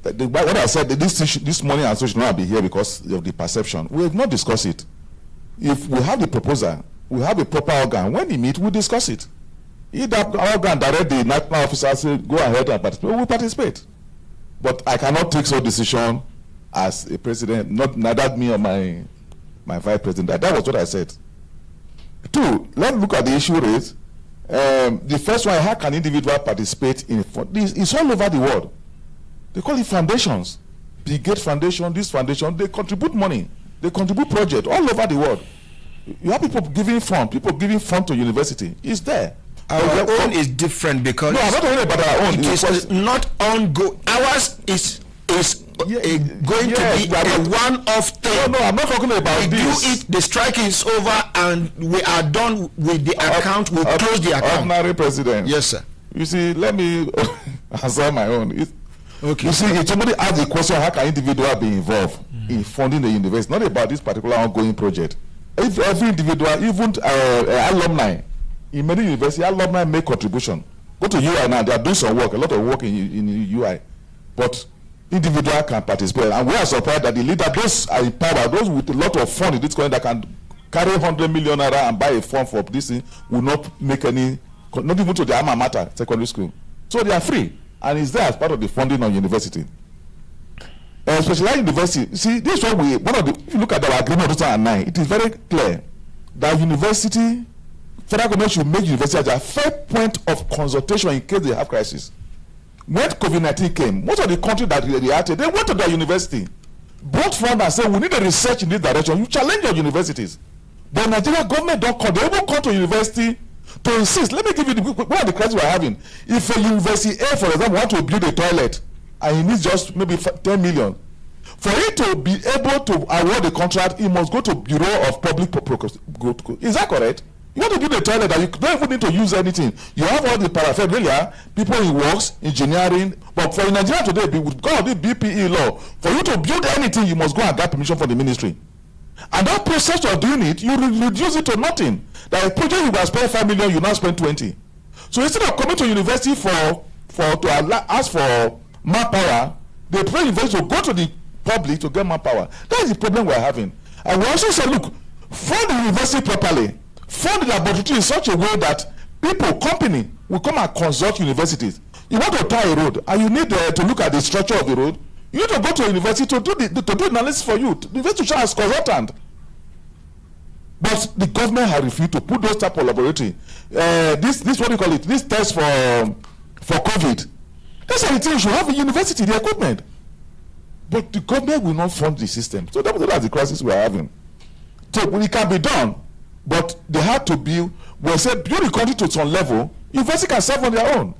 Speaker 8: What I said, this morning ASUU should not be here because of the perception. We have not discussed it. If we have the proposal, we have a proper organ. When we meet, we discuss it. If that organ direct the national officer say go ahead and participate, we will participate. But I cannot take such decision as a president, neither me or my vice president. That was what I said. Two, let's look at the issue raised. The first one, how can individual participate in this? It's all over the world. They call it foundations. Bill Gates Foundation, this foundation, they contribute money. They contribute projects all over the world. You have people giving fund to university. It's there.
Speaker 2: Our own is different because
Speaker 8: no, I'm not talking about our own.
Speaker 2: It is not ongoing. Ours is going to be a one-off thing.
Speaker 8: No, I'm not talking about
Speaker 2: this. The strike is over and we are done with the account. We close the account.
Speaker 8: Ordinary president.
Speaker 2: Yes, sir.
Speaker 8: You see, let me answer my own.
Speaker 2: Okay.
Speaker 8: You see, if somebody asks the question, how can individual be involved in funding the university? Not about this particular ongoing project. If every individual, even alumni, in many universities, alumni make contribution. Go to UI now; they are doing some work, a lot of work in UI, but individual can participate. And we are surprised that the leader, those are in power, those with a lot of fund in this country that can carry 100 million naira and buy a fund for this thing, will not make any, not even to the alma mater secondary school. So they are free, and it's there as part of the funding of university. Specialized university. See, this is what if you look at our agreement of 2009, it is very clear that university, federal government should make university as a fair point of consultation in case they have crisis. When COVID-19 came, most of the countries that reacted, they went to their university, brought fund and said, we need a research in this direction. You challenge your universities. But Nigeria government don't come. They even come to university to insist. Let me give you one of the crises we're having. If a university A, for example, want to build a toilet, and he needs just maybe 10 million. For it to be able to award the contract, it must go to Bureau of Public Procurement. Is that correct? You want to build a toilet that you don't even need to use anything. You have all the paraphernalia, people in works, engineering. But for Nigeria today, with God, the BPE law, for you to build anything, you must go and get permission from the ministry. And that process of doing it, you reduce it to nothing. That a project you will spend 5 million, you now spend 20. So instead of coming to university to ask for manpower, they pray university to go to the public to get manpower. That is the problem we are having. And we also say, look, fund the university properly, fund the laboratory in such a way that company will come and consult universities. You want to tie a road, and you need to look at the structure of the road. You need to go to a university to do analysis for you. The university should as consultant. But the government has refused to put those type of laboratory. This what do you call it? This test for COVID. That's the thing. You should have a university, the equipment. But the government will not fund the system. So that's the crisis we are having. So it can be done, but they have to build. We say build the country to some level. University can serve on their own.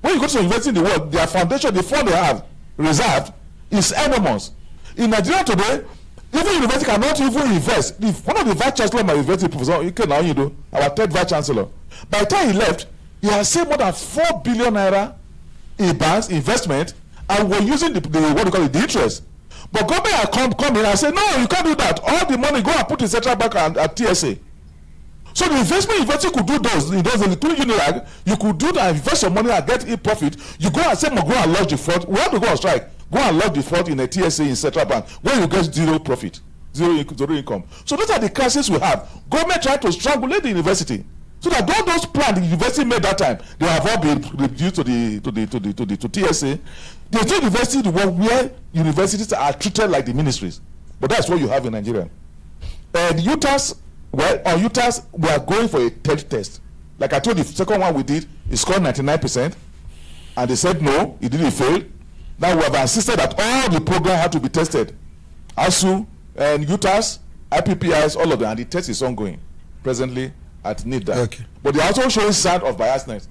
Speaker 8: When you go to university in the world, their foundation, the fund they have reserved is enormous. In Nigeria today, even university cannot even invest. One of the vice chancellor of my university, Professor Ike Naonyido, our third vice chancellor, by the time he left, he has saved more than 4 billion naira in banks investment, and we're using the what do you call it, the interest. But government has come in and say, no, you can't do that. All the money go and put in central bank and at TSA. So the investment university could do those including Unilag, you could do that, invest your money and get a profit. You go and say, go and lodge the fraud. We have to go on strike. Go and lodge the fraud in a TSA in central bank where you get zero profit, zero income. So those are the crises we have. Government trying to strangulate the university. So that all those plans the university made that time, they have all been reduced to TSA. They take university the one where universities are treated like the ministries. But that's what you have in Nigeria. And UTAS, on UTAS, we are going for a third test. Like I told you, the second one we did, it scored 99%. And they said no, it didn't fail. Now we have insisted that all the program had to be tested. ASUU and UTAS, IPPIs, all of them, and the test is ongoing presently at NIDA.
Speaker 2: Okay.
Speaker 8: But they are also showing signs of biasness.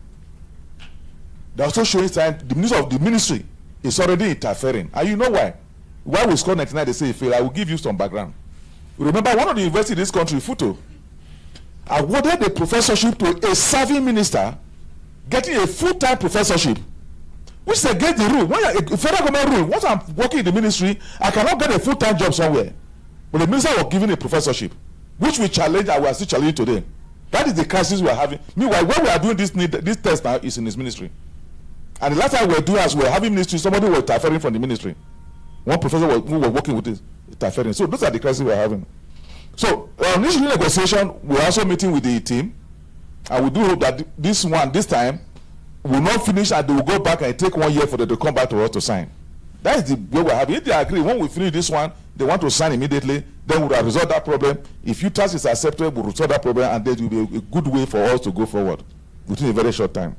Speaker 8: They are also showing signs, the ministry is already interfering. And you know why? Why we score 99, they say it failed. I will give you some background. Remember, one of the universities in this country, Futo, awarded a professorship to a serving minister getting a full-time professorship, which is against the rule. When a federal government rule, once I'm working in the ministry, I cannot get a full-time job somewhere. But the minister was given a professorship, which we challenge and we are still challenging today. That is the crisis we are having. Meanwhile, when we are doing this test now, is in his ministry. And the last time we were doing as we were having ministry, somebody was interfering from the ministry. One professor who was working with this interfering. So those are the crises we are having. So on this negotiation, we are also meeting with the team, and we do hope that this time, will not finish and they will go back and take 1 year for them to come back to us to sign. That is the way we are having. If they agree, when we finish this one, they want to sign immediately, then we will resolve that problem. If UTAS is accepted, we will resolve that problem, and there will be a good way for us to go forward within a very short time.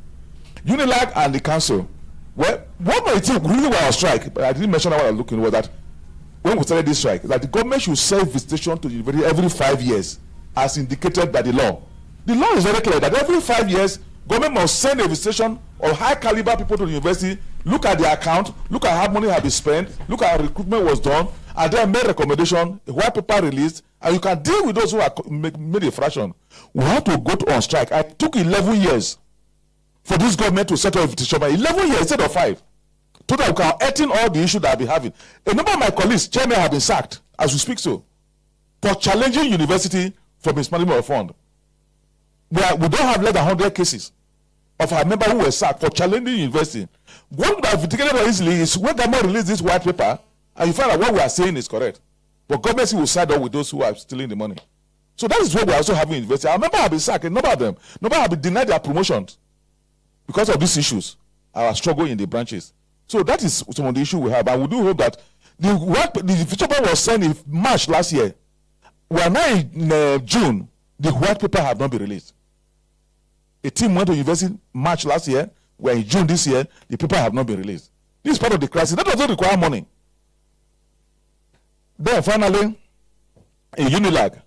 Speaker 8: Unilag and the council, Well, one of the things really was on strike, but I didn't mention that while I was looking, was that when we started this strike, that the government should send visitation to the university every 5 years, as indicated by the law. The law is very clear that every 5 years, government must send a visitation of high caliber people to the university, look at their account, look at how money has been spent, look at how recruitment was done, and then make recommendation, a white paper released, and you can deal with those who are made a fraction. We have to go on strike. I took 11 years for this government to settle a visitation, 11 years instead of 5. So that we can earn all the issues that I've been having. A number of my colleagues, chairmen, have been sacked, as we speak so, for challenging university for mismanagement of fund. We don't have less than 100 cases of our members who were sacked for challenging university. What would have vindicated easily is when government release this white paper and you find out what we are saying is correct. But government will side up with those who are stealing the money. So that is what we are also having in university. Our members have been sacked, a number of them. Number have been denied their promotions because of these issues, our struggle in the branches. So that is some of the issue we have. And we do hope that the future paper was sent in March last year. We are now in June. The white paper have not been released. A team went to university March last year. We are in June this year. The paper have not been released. This is part of the crisis. That doesn't require money. Then finally, in Unilag,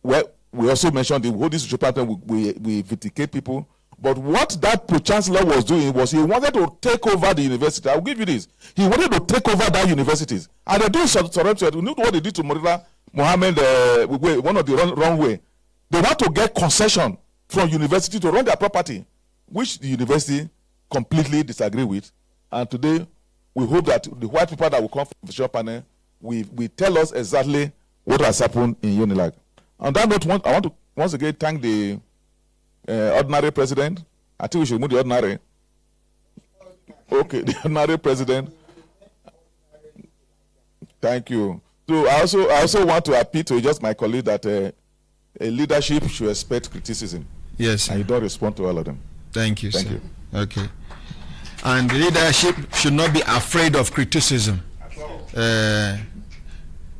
Speaker 8: where we also mentioned the whole district pattern, we vindicate people. But what that pro-chancellor was doing was he wanted to take over the university. I'll give you this. He wanted to take over that universities. And they do surrender. You know what they did to Murila Mohammed, one of the wrong way. They want to get concession from university to run their property, which the university completely disagree with. And today, we hope that the white people that will come from the shop panel will tell us exactly what has happened in Unilag. On that note, I want to once again thank the ordinary president. I think we should move the ordinary. Okay, the ordinary president. Thank you. So I also want to appeal to just my colleague that a leadership should expect criticism.
Speaker 2: Yes, sir.
Speaker 8: And you don't respond to all of them.
Speaker 2: Thank you,
Speaker 8: Thank
Speaker 2: sir.
Speaker 8: you.
Speaker 2: Okay. And leadership should not be afraid of criticism.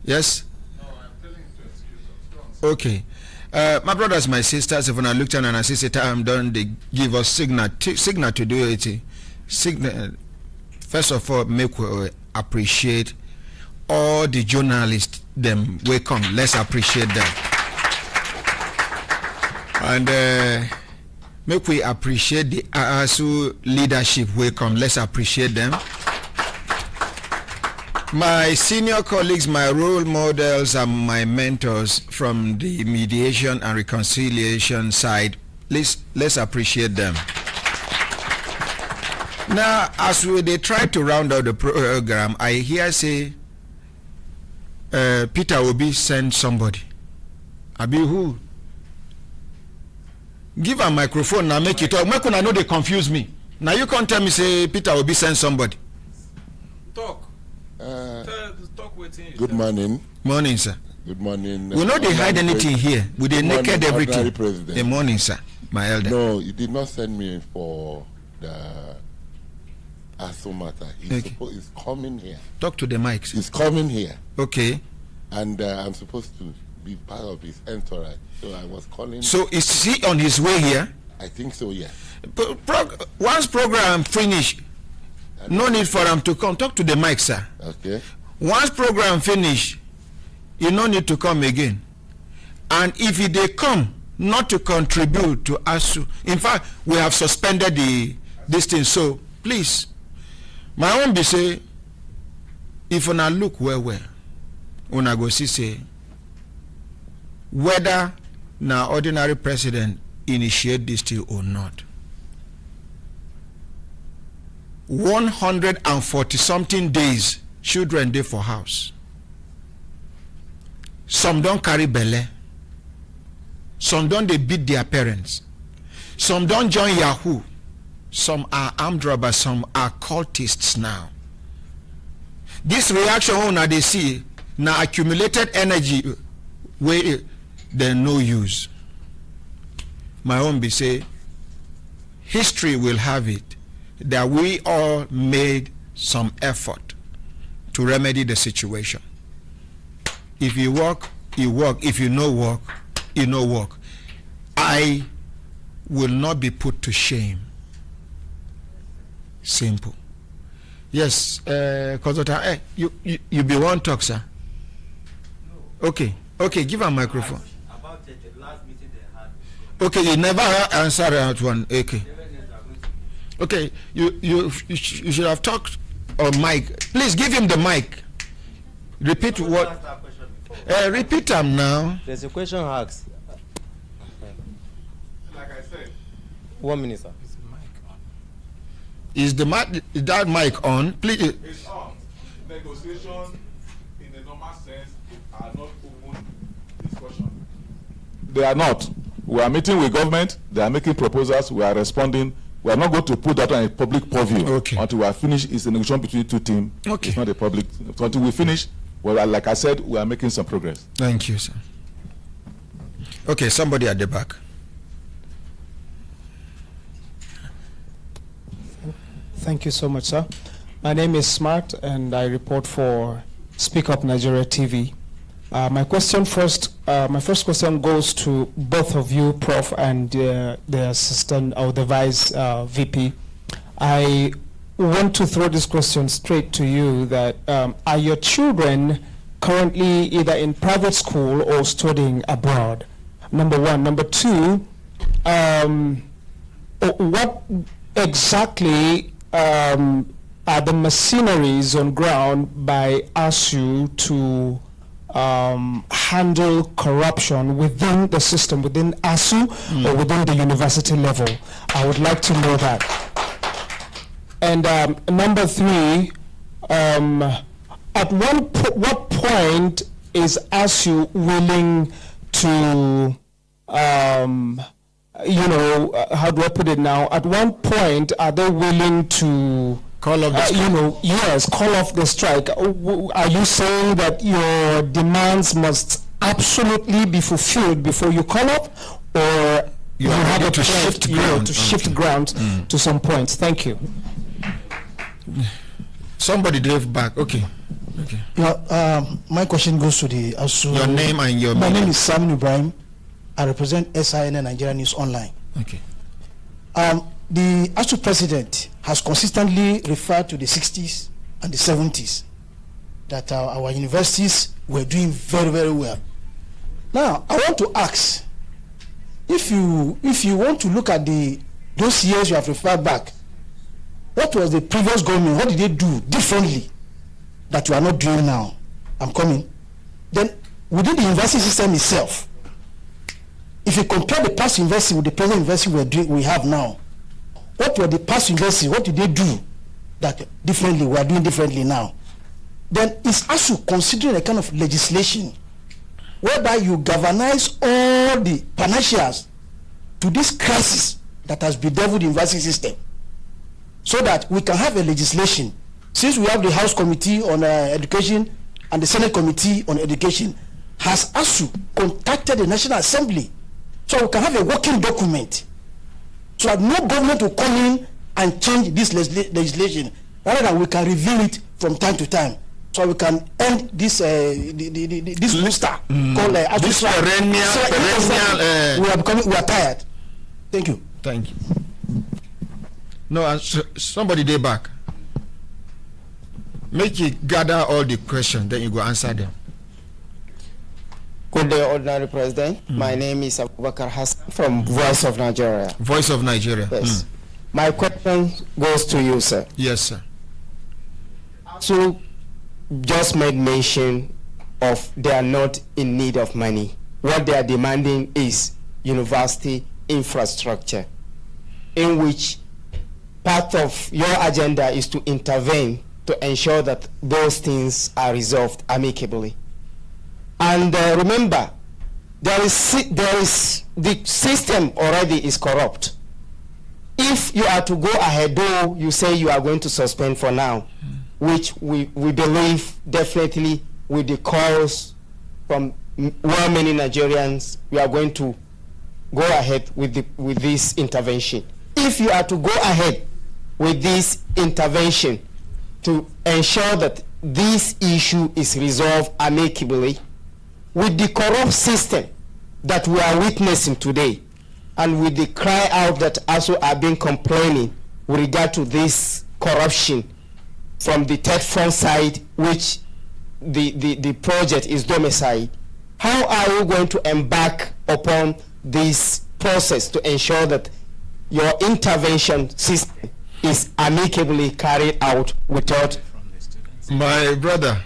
Speaker 2: Yes?
Speaker 8: No, I'm telling you to excuse.
Speaker 2: Okay. My brothers, my sisters, if I looked at and I see time done, they give us signal to do it. Signal. First of all, make we appreciate all the journalists. Them welcome. Let's appreciate them. And make we appreciate the ASUU leadership. Welcome. Let's appreciate them. My senior colleagues, my role models, and my mentors from the mediation and reconciliation side, let's appreciate them. Now, as they try to round out the program, I hear say Peter Obi send somebody. Abi who? Give a microphone now, make it talk. Make una know they confuse me. Now you can't tell me say Peter Obi send somebody.
Speaker 13: Talk. Talk with him.
Speaker 14: Good morning.
Speaker 2: Morning, sir.
Speaker 14: Good morning.
Speaker 2: We know they hide anything here. We they naked everything.
Speaker 14: Good
Speaker 2: morning, sir. My elder.
Speaker 14: No, you did not send me for the ASUU matter. He's coming here.
Speaker 2: Talk to the mics.
Speaker 14: He's coming here.
Speaker 2: Okay.
Speaker 14: And I'm supposed to be part of his entourage. So I was calling.
Speaker 2: So is he on his way here?
Speaker 14: I think so, yes.
Speaker 2: Once program finish, no need for him to come. Talk to the mic, sir.
Speaker 14: Okay.
Speaker 2: Once program finish, you no need to come again. And if they come not to contribute to ASUU, in fact, we have suspended this thing. So please, my own be say, if una look well, una go see say whether na ordinary president initiate this thing or not. 140 something days children dey for house. Some don't carry belle. Some don't they beat their parents. Some don't join Yahoo. Some are armed robbers. Some are cultists now. This reaction una they see na accumulated energy where they no use. My own be say history will have it that we all made some effort to remedy the situation. If you work, you work. If you no work, you no work. I will not be put to shame Simple. Yes, consultant, you be one talk, sir. No. Okay, give a microphone.
Speaker 15: About the last meeting they had.
Speaker 2: Okay, you never answered that one. Okay, you should have talked on mic. Please give him the mic. Repeat what? Repeat them now.
Speaker 15: There's a question asked.
Speaker 8: Like I said.
Speaker 15: 1 minute, sir.
Speaker 2: Is that mic on? Please.
Speaker 8: It's on. Negotiation in the normal sense are not open discussion. They are not. We are meeting with government. They are making proposals. We are responding. We are not going to put that on a public purview until we are finished. It's a negotiation between two teams.
Speaker 2: Okay.
Speaker 8: It's not a public. So until we finish, well, like I said, we are making some progress.
Speaker 2: Thank you, sir. Okay, somebody at the back.
Speaker 16: Thank you so much, sir. My name is Smart, and I report for Speak Up Nigeria TV. My first question goes to both of you, Prof, and the assistant or the vice VP. I want to throw this question straight to you: that are your children currently either in private school or studying abroad? Number one. Number two, what exactly are the machineries on ground by ASUU to handle corruption within the system, within ASUU or within the university level? I would like to know that. And number three, at what point is ASUU willing to how do I put it now? At one point, are they willing to
Speaker 2: call off the strike?
Speaker 16: Call off the strike? Are you saying that your demands must absolutely be fulfilled before you call off, or you have a plan to shift ground to some point? Thank you.
Speaker 2: Somebody drove back. Okay.
Speaker 17: My question goes to the ASUU.
Speaker 2: Your name and your.
Speaker 17: My name is Sam Ibrahim. I represent SIN Nigeria News Online.
Speaker 2: Okay.
Speaker 17: The ASUU president has consistently referred to the 60s and the 70s, that our universities were doing very, very well. Now, I want to ask, if you want to look at those years you have referred back, what was the previous government, what did they do differently that you are not doing now? I'm coming. Then, within the university system itself, if you compare the past university with the present university we have now, what were the past universities, what did they do that differently, we are doing differently now? Then is ASUU considering a kind of legislation whereby you galvanize all the panaceas to this crisis that has bedeviled the university system, so that we can have a legislation? Since we have the House Committee on Education and the Senate Committee on Education, has ASUU contacted the National Assembly so we can have a working document, so that no government will come in and change this legislation, rather than we can review it from time to time, so we can end this this booster called
Speaker 2: this perennial.
Speaker 17: We are tired. Thank you.
Speaker 2: Thank you. No, somebody there back. Make you gather all the questions, then you go answer them.
Speaker 10: Good day, Ordinary President. My name is Abubakar Hassan from Voice of Nigeria.
Speaker 2: Voice of Nigeria.
Speaker 10: Yes. My question goes to you, sir.
Speaker 2: Yes, sir.
Speaker 10: So, just made mention of they are not in need of money. What they are demanding is university infrastructure, in which part of your agenda is to intervene to ensure that those things are resolved amicably. And remember, there is the system already is corrupt. If you are to go ahead, though you say you are going to suspend for now, which we believe definitely with the calls from well many Nigerians, we are going to go ahead with this intervention. If you are to go ahead with this intervention to ensure that this issue is resolved amicably, with the corrupt system that we are witnessing today, and with the cry out that also have been complaining with regard to this corruption from the third front side, which the project is domiciled, how are you going to embark upon this process to ensure that your intervention system is amicably carried out without?
Speaker 2: My brother,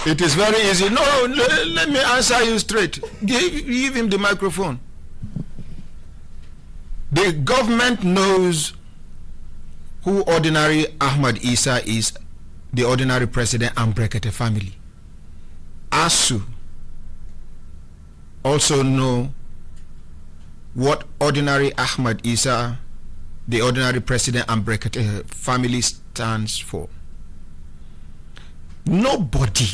Speaker 2: it is very easy. No, let me answer you straight. Give him the microphone. The government knows who ordinary Ahmad Isa is, the ordinary president and Brekete family. ASUU also know what ordinary Ahmad Isa, the ordinary president and Brekete family stands for. Nobody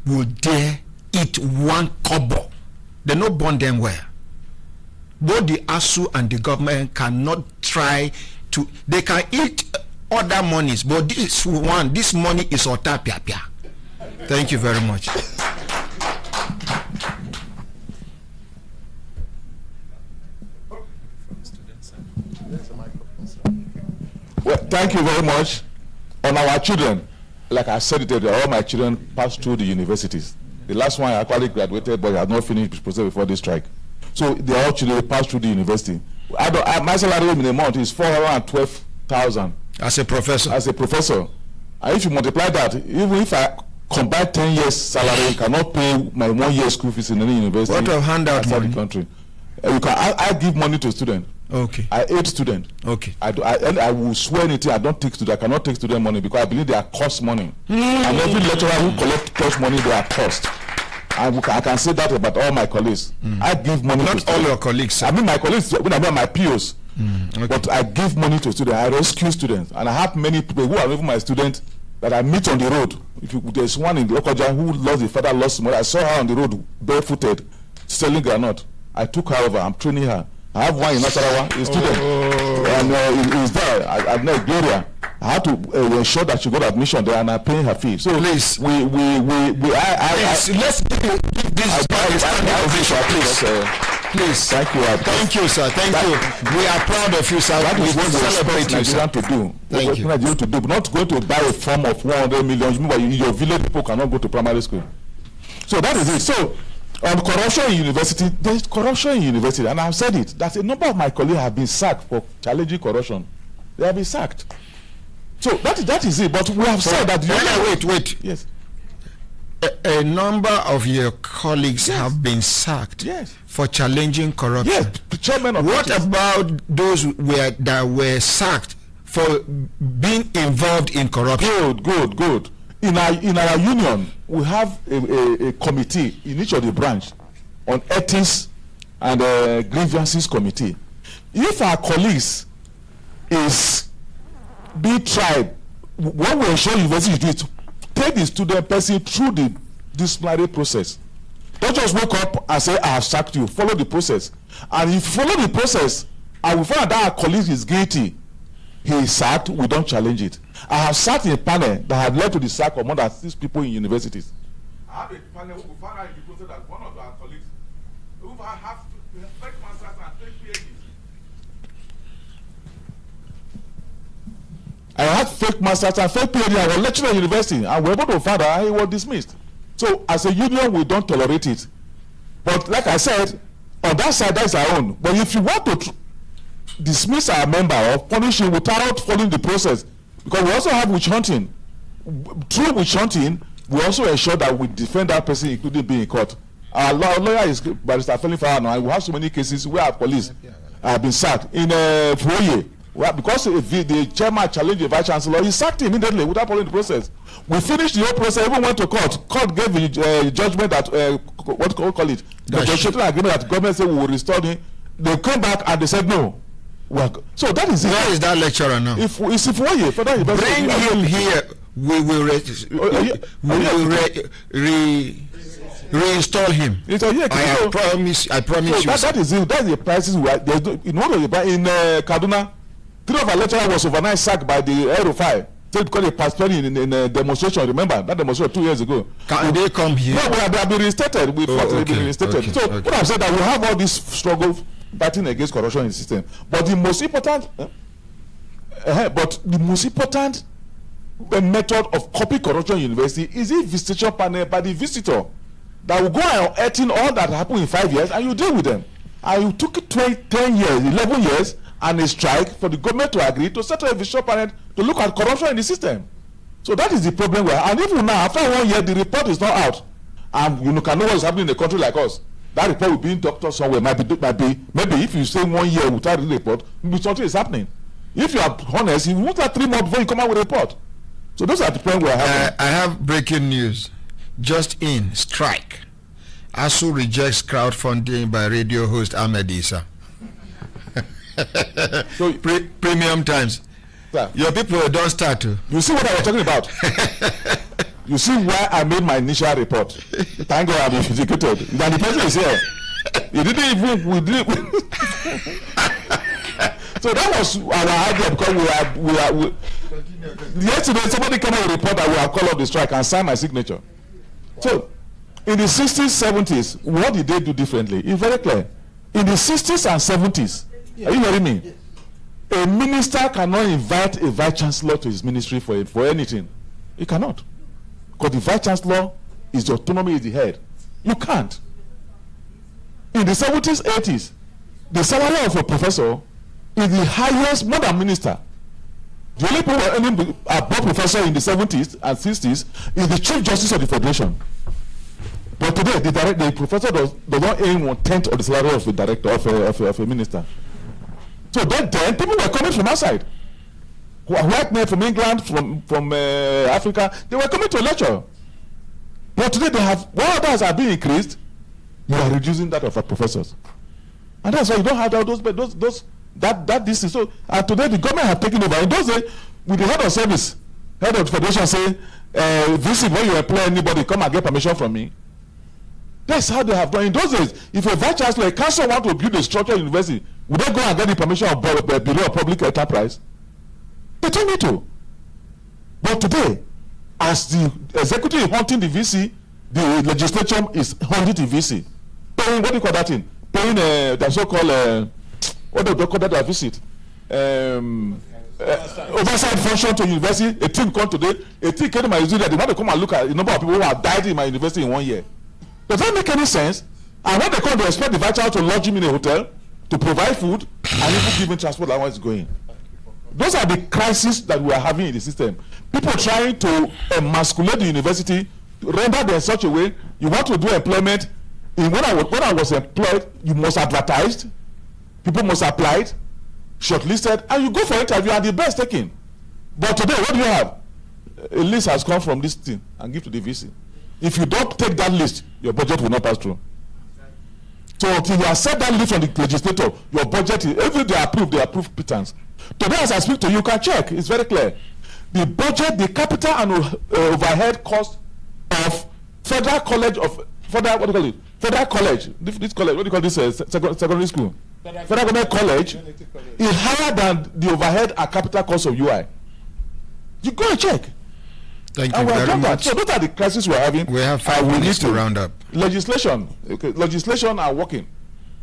Speaker 2: will dare eat one kobo. They no born them well. Both the ASUU and the government cannot try to, they can eat other monies, but this money is otapia. Thank you very much.
Speaker 8: Well, thank you very much. On our children, like I said it earlier, all my children passed through the universities. The last one actually graduated, but has not finished his process before this strike. So they all children passed through the university. My salary in a month is 412,000.
Speaker 2: As a professor?
Speaker 8: As a professor. And if you multiply that, even if I combine 10 years salary, I cannot pay my 1 year school fees in any university.
Speaker 2: What of handout
Speaker 8: outside
Speaker 2: money?
Speaker 8: the country. I give money to students.
Speaker 2: Okay.
Speaker 8: I aid students.
Speaker 2: Okay.
Speaker 8: I will swear anything. I cannot take student money because I believe they are cost money. And every lecturer who collects cost money, they are cost. I can say that about all my colleagues. I give money to students.
Speaker 2: Not all your colleagues, sir.
Speaker 8: I mean my colleagues, when I mean my POs. Okay. But I give money to students. I rescue students. And I have many people who are even my students that I meet on the road. There's one in Lokoja who lost the father, lost mother. I saw her on the road barefooted, selling granite. I took her over. I'm training her. I have one in Nasarawa, a student, and he's there. I've met Gloria. I had to ensure that she got admission there, and I pay her fee. So
Speaker 2: please,
Speaker 8: let's give this
Speaker 2: ovation, please. Please,
Speaker 8: thank you.
Speaker 2: Thank you, sir. Thank you. We are proud of you, sir.
Speaker 8: That is what we
Speaker 2: celebrate you, sir.
Speaker 8: to do.
Speaker 2: Thank you.
Speaker 8: Nigerian to do, but not going to buy a form of 100 million. You mean your village people cannot go to primary school. So that is it. So. Corruption in university, there is corruption in university, and I've said it, that a number of my colleagues have been sacked for challenging corruption. They have been sacked. So that is it, but we have said that...
Speaker 2: Wait.
Speaker 8: Yes.
Speaker 2: A number of your colleagues have been sacked for challenging corruption.
Speaker 8: Yes, the chairman of
Speaker 2: what about those that were sacked for being involved in corruption?
Speaker 8: Good. In our union, we have a committee in each of the branch on ethics and grievances committee. If our colleagues is being tried, what we ensure university do is take the student person through the disciplinary process. Don't just wake up and say, I have sacked you. Follow the process. And if you follow the process, and we find that our colleague is guilty, he is sacked, we don't challenge it. I have sat in a panel that had led to the sack of more than 6 people in universities. I have a panel who found out in the process that one of our colleagues who have fake masters and fake PhDs. I had fake masters and fake PhD. I was lecturing at university, and we were able to find out he was dismissed. So as a union, we don't tolerate it. But like I said, on that side, that's our own. But if you want to dismiss our member or punish him without following the process, because we also have witch hunting. Through witch hunting, we also ensure that we defend that person, including being in court. Our lawyer is Barrister Felix Farano, and we have so many cases where our police have been sacked. In Fuoye, because the chairman challenged the vice chancellor, he sacked him immediately without following the process. We finished the whole process, even went to court. Court gave a judgment that, what do you call it? The negotiating agreement that the government said we will restore him. They came back and they said no. So that is it.
Speaker 2: Where is that lecturer now?
Speaker 8: If Fuoye,
Speaker 2: bring him here. We will reinstall him. I promise
Speaker 8: so
Speaker 2: you.
Speaker 8: That is it. That's the prices we are. In one of the in Kaduna, 3 of our lecturers was overnight sacked by the Aerofire. So because they participated in a demonstration. Remember that demonstration 2 years ago.
Speaker 2: Can they come here?
Speaker 8: No, they have been reinstated. We fought to be reinstated. So what I've said that we have all this struggle fighting against corruption in the system. But the most important But the most important method of copy corruption in university is a visitation panel by the visitor that will go and unearthing all that happened in 5 years and you deal with them. And you took it 10 years, 11 years and a strike for the government to agree to set up a visitation panel to look at corruption in the system. So that is the problem. And even now, after 1 year, the report is not out. And you can know what is happening in a country like us. That report will be in doctor somewhere. Maybe if you stay 1 year without the report, maybe something is happening. If you are honest, you won't have 3 months before you come out with a report. So those are the points we are having. I have breaking news. Just in, strike. ASUU rejects crowdfunding by radio host Ahmed Issa. So premium times. Sir, your people don't start to. You see what I was talking about? You see why I made my initial report. Thank God I'm executed. Then the person is here. He didn't even. We did. So that was our idea because we are. Yesterday somebody came out with a report that we have called off the strike and signed my signature. So in the 60s, 70s, what did they do differently? It's very clear. In the 60s and 70s, are you hearing me? A minister cannot invite a vice chancellor to his ministry for anything. He cannot. Because the vice chancellor is the autonomy, is the head. You can't. In the 70s, 80s, the salary of a professor is the highest, more than minister. The only people earning above professor in the 70s and 60s is the Chief Justice of the Federation. But today, the professor does not earn 1/10 of the salary of a director of a minister. So then people were coming from outside. White men from England, from Africa, they were coming to lecture. But today they have, while others are being increased, you are reducing that of our professors. And that's why you don't have that distance. So today the government have taken over. In those days, with the head of service, head of the federation say, visit when you employ anybody, come and get permission from me. That's how they have done. In those days, if a vice chancellor, a council want to build a structured university, would they go and get the permission of the Bureau of Public Enterprise? They don't need to. But today, as the executive is hunting the VC, the legislature is hunting the VC. Paying, what do you call that thing? Paying the so-called, what do they call that I visit? Oversight function to university. A team come today, a team came to my university, they want to come and look at the number of people who have died in my university in 1 year. Does that make any sense? And when they come, they expect the vice chancellor to lodge him in a hotel, to provide food, and even give him transport allowance is going. Those are the crises that we are having in the system. People trying to emasculate the university, render them in such a way. You want to do employment. When I was employed, you must advertise. People must apply, shortlisted, and you go for interview and the best taken. But today, what do you have? A list has come from this thing and give to the VC. If you don't take that list, your budget will not pass through. So until you accept that list from the legislator, your budget is, every they approve pittance. Today, as I speak to you, you can check. It's very clear. The budget, the capital and overhead cost of Federal College of Federal, what do you call it? Federal College. This college, what do you call this? Secondary school. Federal Government College is higher than the overhead and capital cost of UI. You go and check.
Speaker 2: Thank you very much.
Speaker 8: So those are the crises we're having.
Speaker 2: We have 5 minutes to round up.
Speaker 8: Legislation. Okay, legislation are working.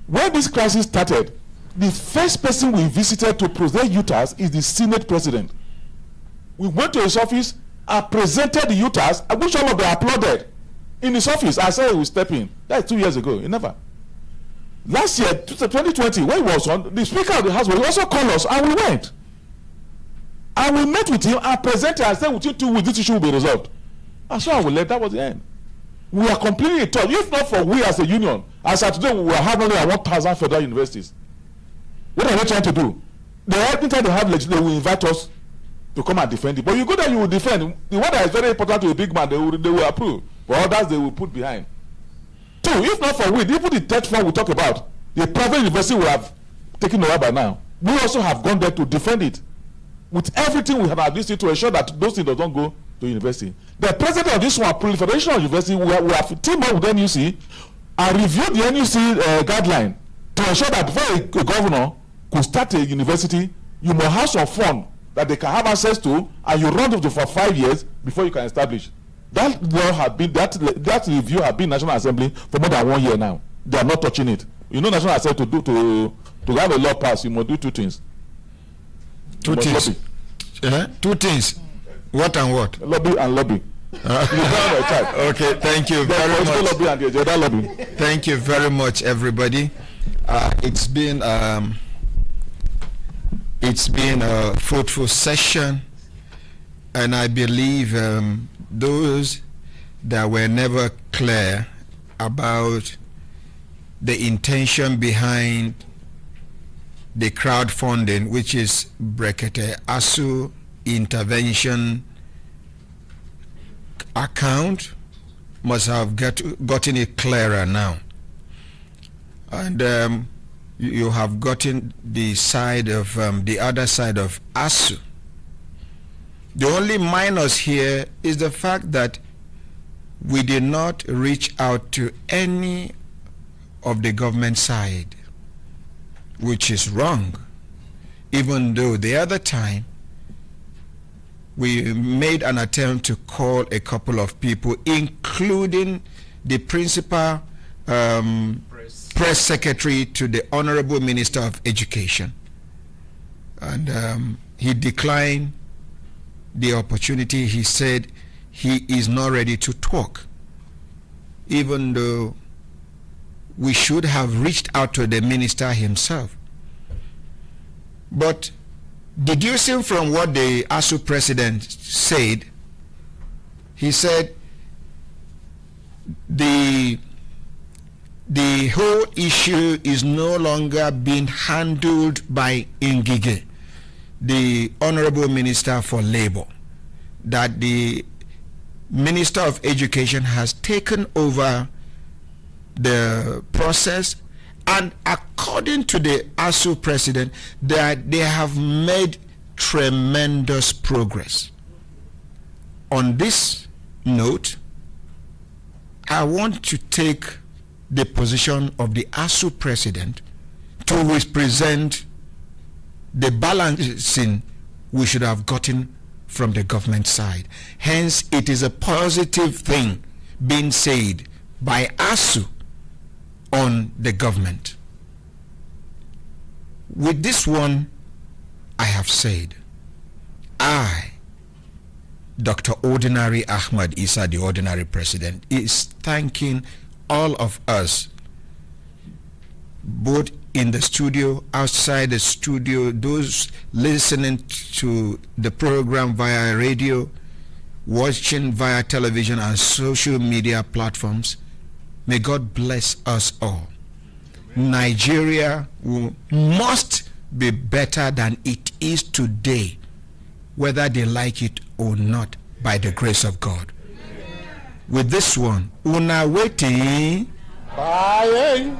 Speaker 8: When this crisis started, the first person we visited to present UTAS is the Senate President. We went to his office and presented the UTAS, which all of them applauded. In his office, I said he will step in. That's 2 years ago. He never. Last year, 2020, when he was on, the Speaker of the House will also call us, and we went. And we met with him and presented and said, within 2 weeks, this issue will be resolved. And so I will let that was the end. We are completely taught. If not for we as a union, as of today, we will have only 1,000 federal universities. What are we trying to do? Every time they have legislation, they will invite us to come and defend it. But you go there, you will defend. The one that is very important to a big man, they will approve. But others, they will put behind. 2, if not for we, even the third one we talk about, the private university will have taken over by now. We also have gone there to defend it. With everything we have administered to ensure that those things don't go to university. The president of this one, proliferation of university, we have teamed up with NUC and reviewed the NUC guideline to ensure that before a governor could start a university, you must have some fund that they can have access to, and you run it for 5 years before you can establish. That law have been that review have been National Assembly for more than 1 year now. They are not touching it. You know, National Assembly to have a law pass, you must do 2 things.
Speaker 2: Two things. Two things. What and what?
Speaker 8: Lobby and lobby.
Speaker 2: Okay, thank you very much.
Speaker 8: Lobby and the other lobby.
Speaker 2: Thank you very much, everybody. It's been a fruitful session, and I believe those that were never clear about the intention behind the crowdfunding, which is Brekete ASUU intervention account, must have gotten it clearer now. And you have gotten the side of the other side of ASUU. The only minus here is the fact that we did not reach out to any of the government side, which is wrong, even though the other time we made an attempt to call a couple of people, including the principal press secretary to the Honorable Minister of Education. And he declined the opportunity. He said he is not ready to talk, even though we should have reached out to the minister himself. But deducing from what the ASUU president said, he said the whole issue is no longer being handled by Ngige, the Honorable Minister for Labor, that the Minister of Education has taken over the process, and according to the ASUU president, that they have made tremendous progress. On this note, I want to take the position of the ASUU president to represent the balancing we should have gotten from the government side. Hence, it is a positive thing being said by ASUU on the government. With this one, I have said, I, Dr. Ordinary Ahmad Isa, the ordinary president, is thanking all of us, both in the studio, outside the studio, those listening to the program via radio, watching via television and social media platforms. May God bless us all. Nigeria must be better than it is today, whether they like it or not, by the grace of God. With this one, una waiting.
Speaker 8: Bye.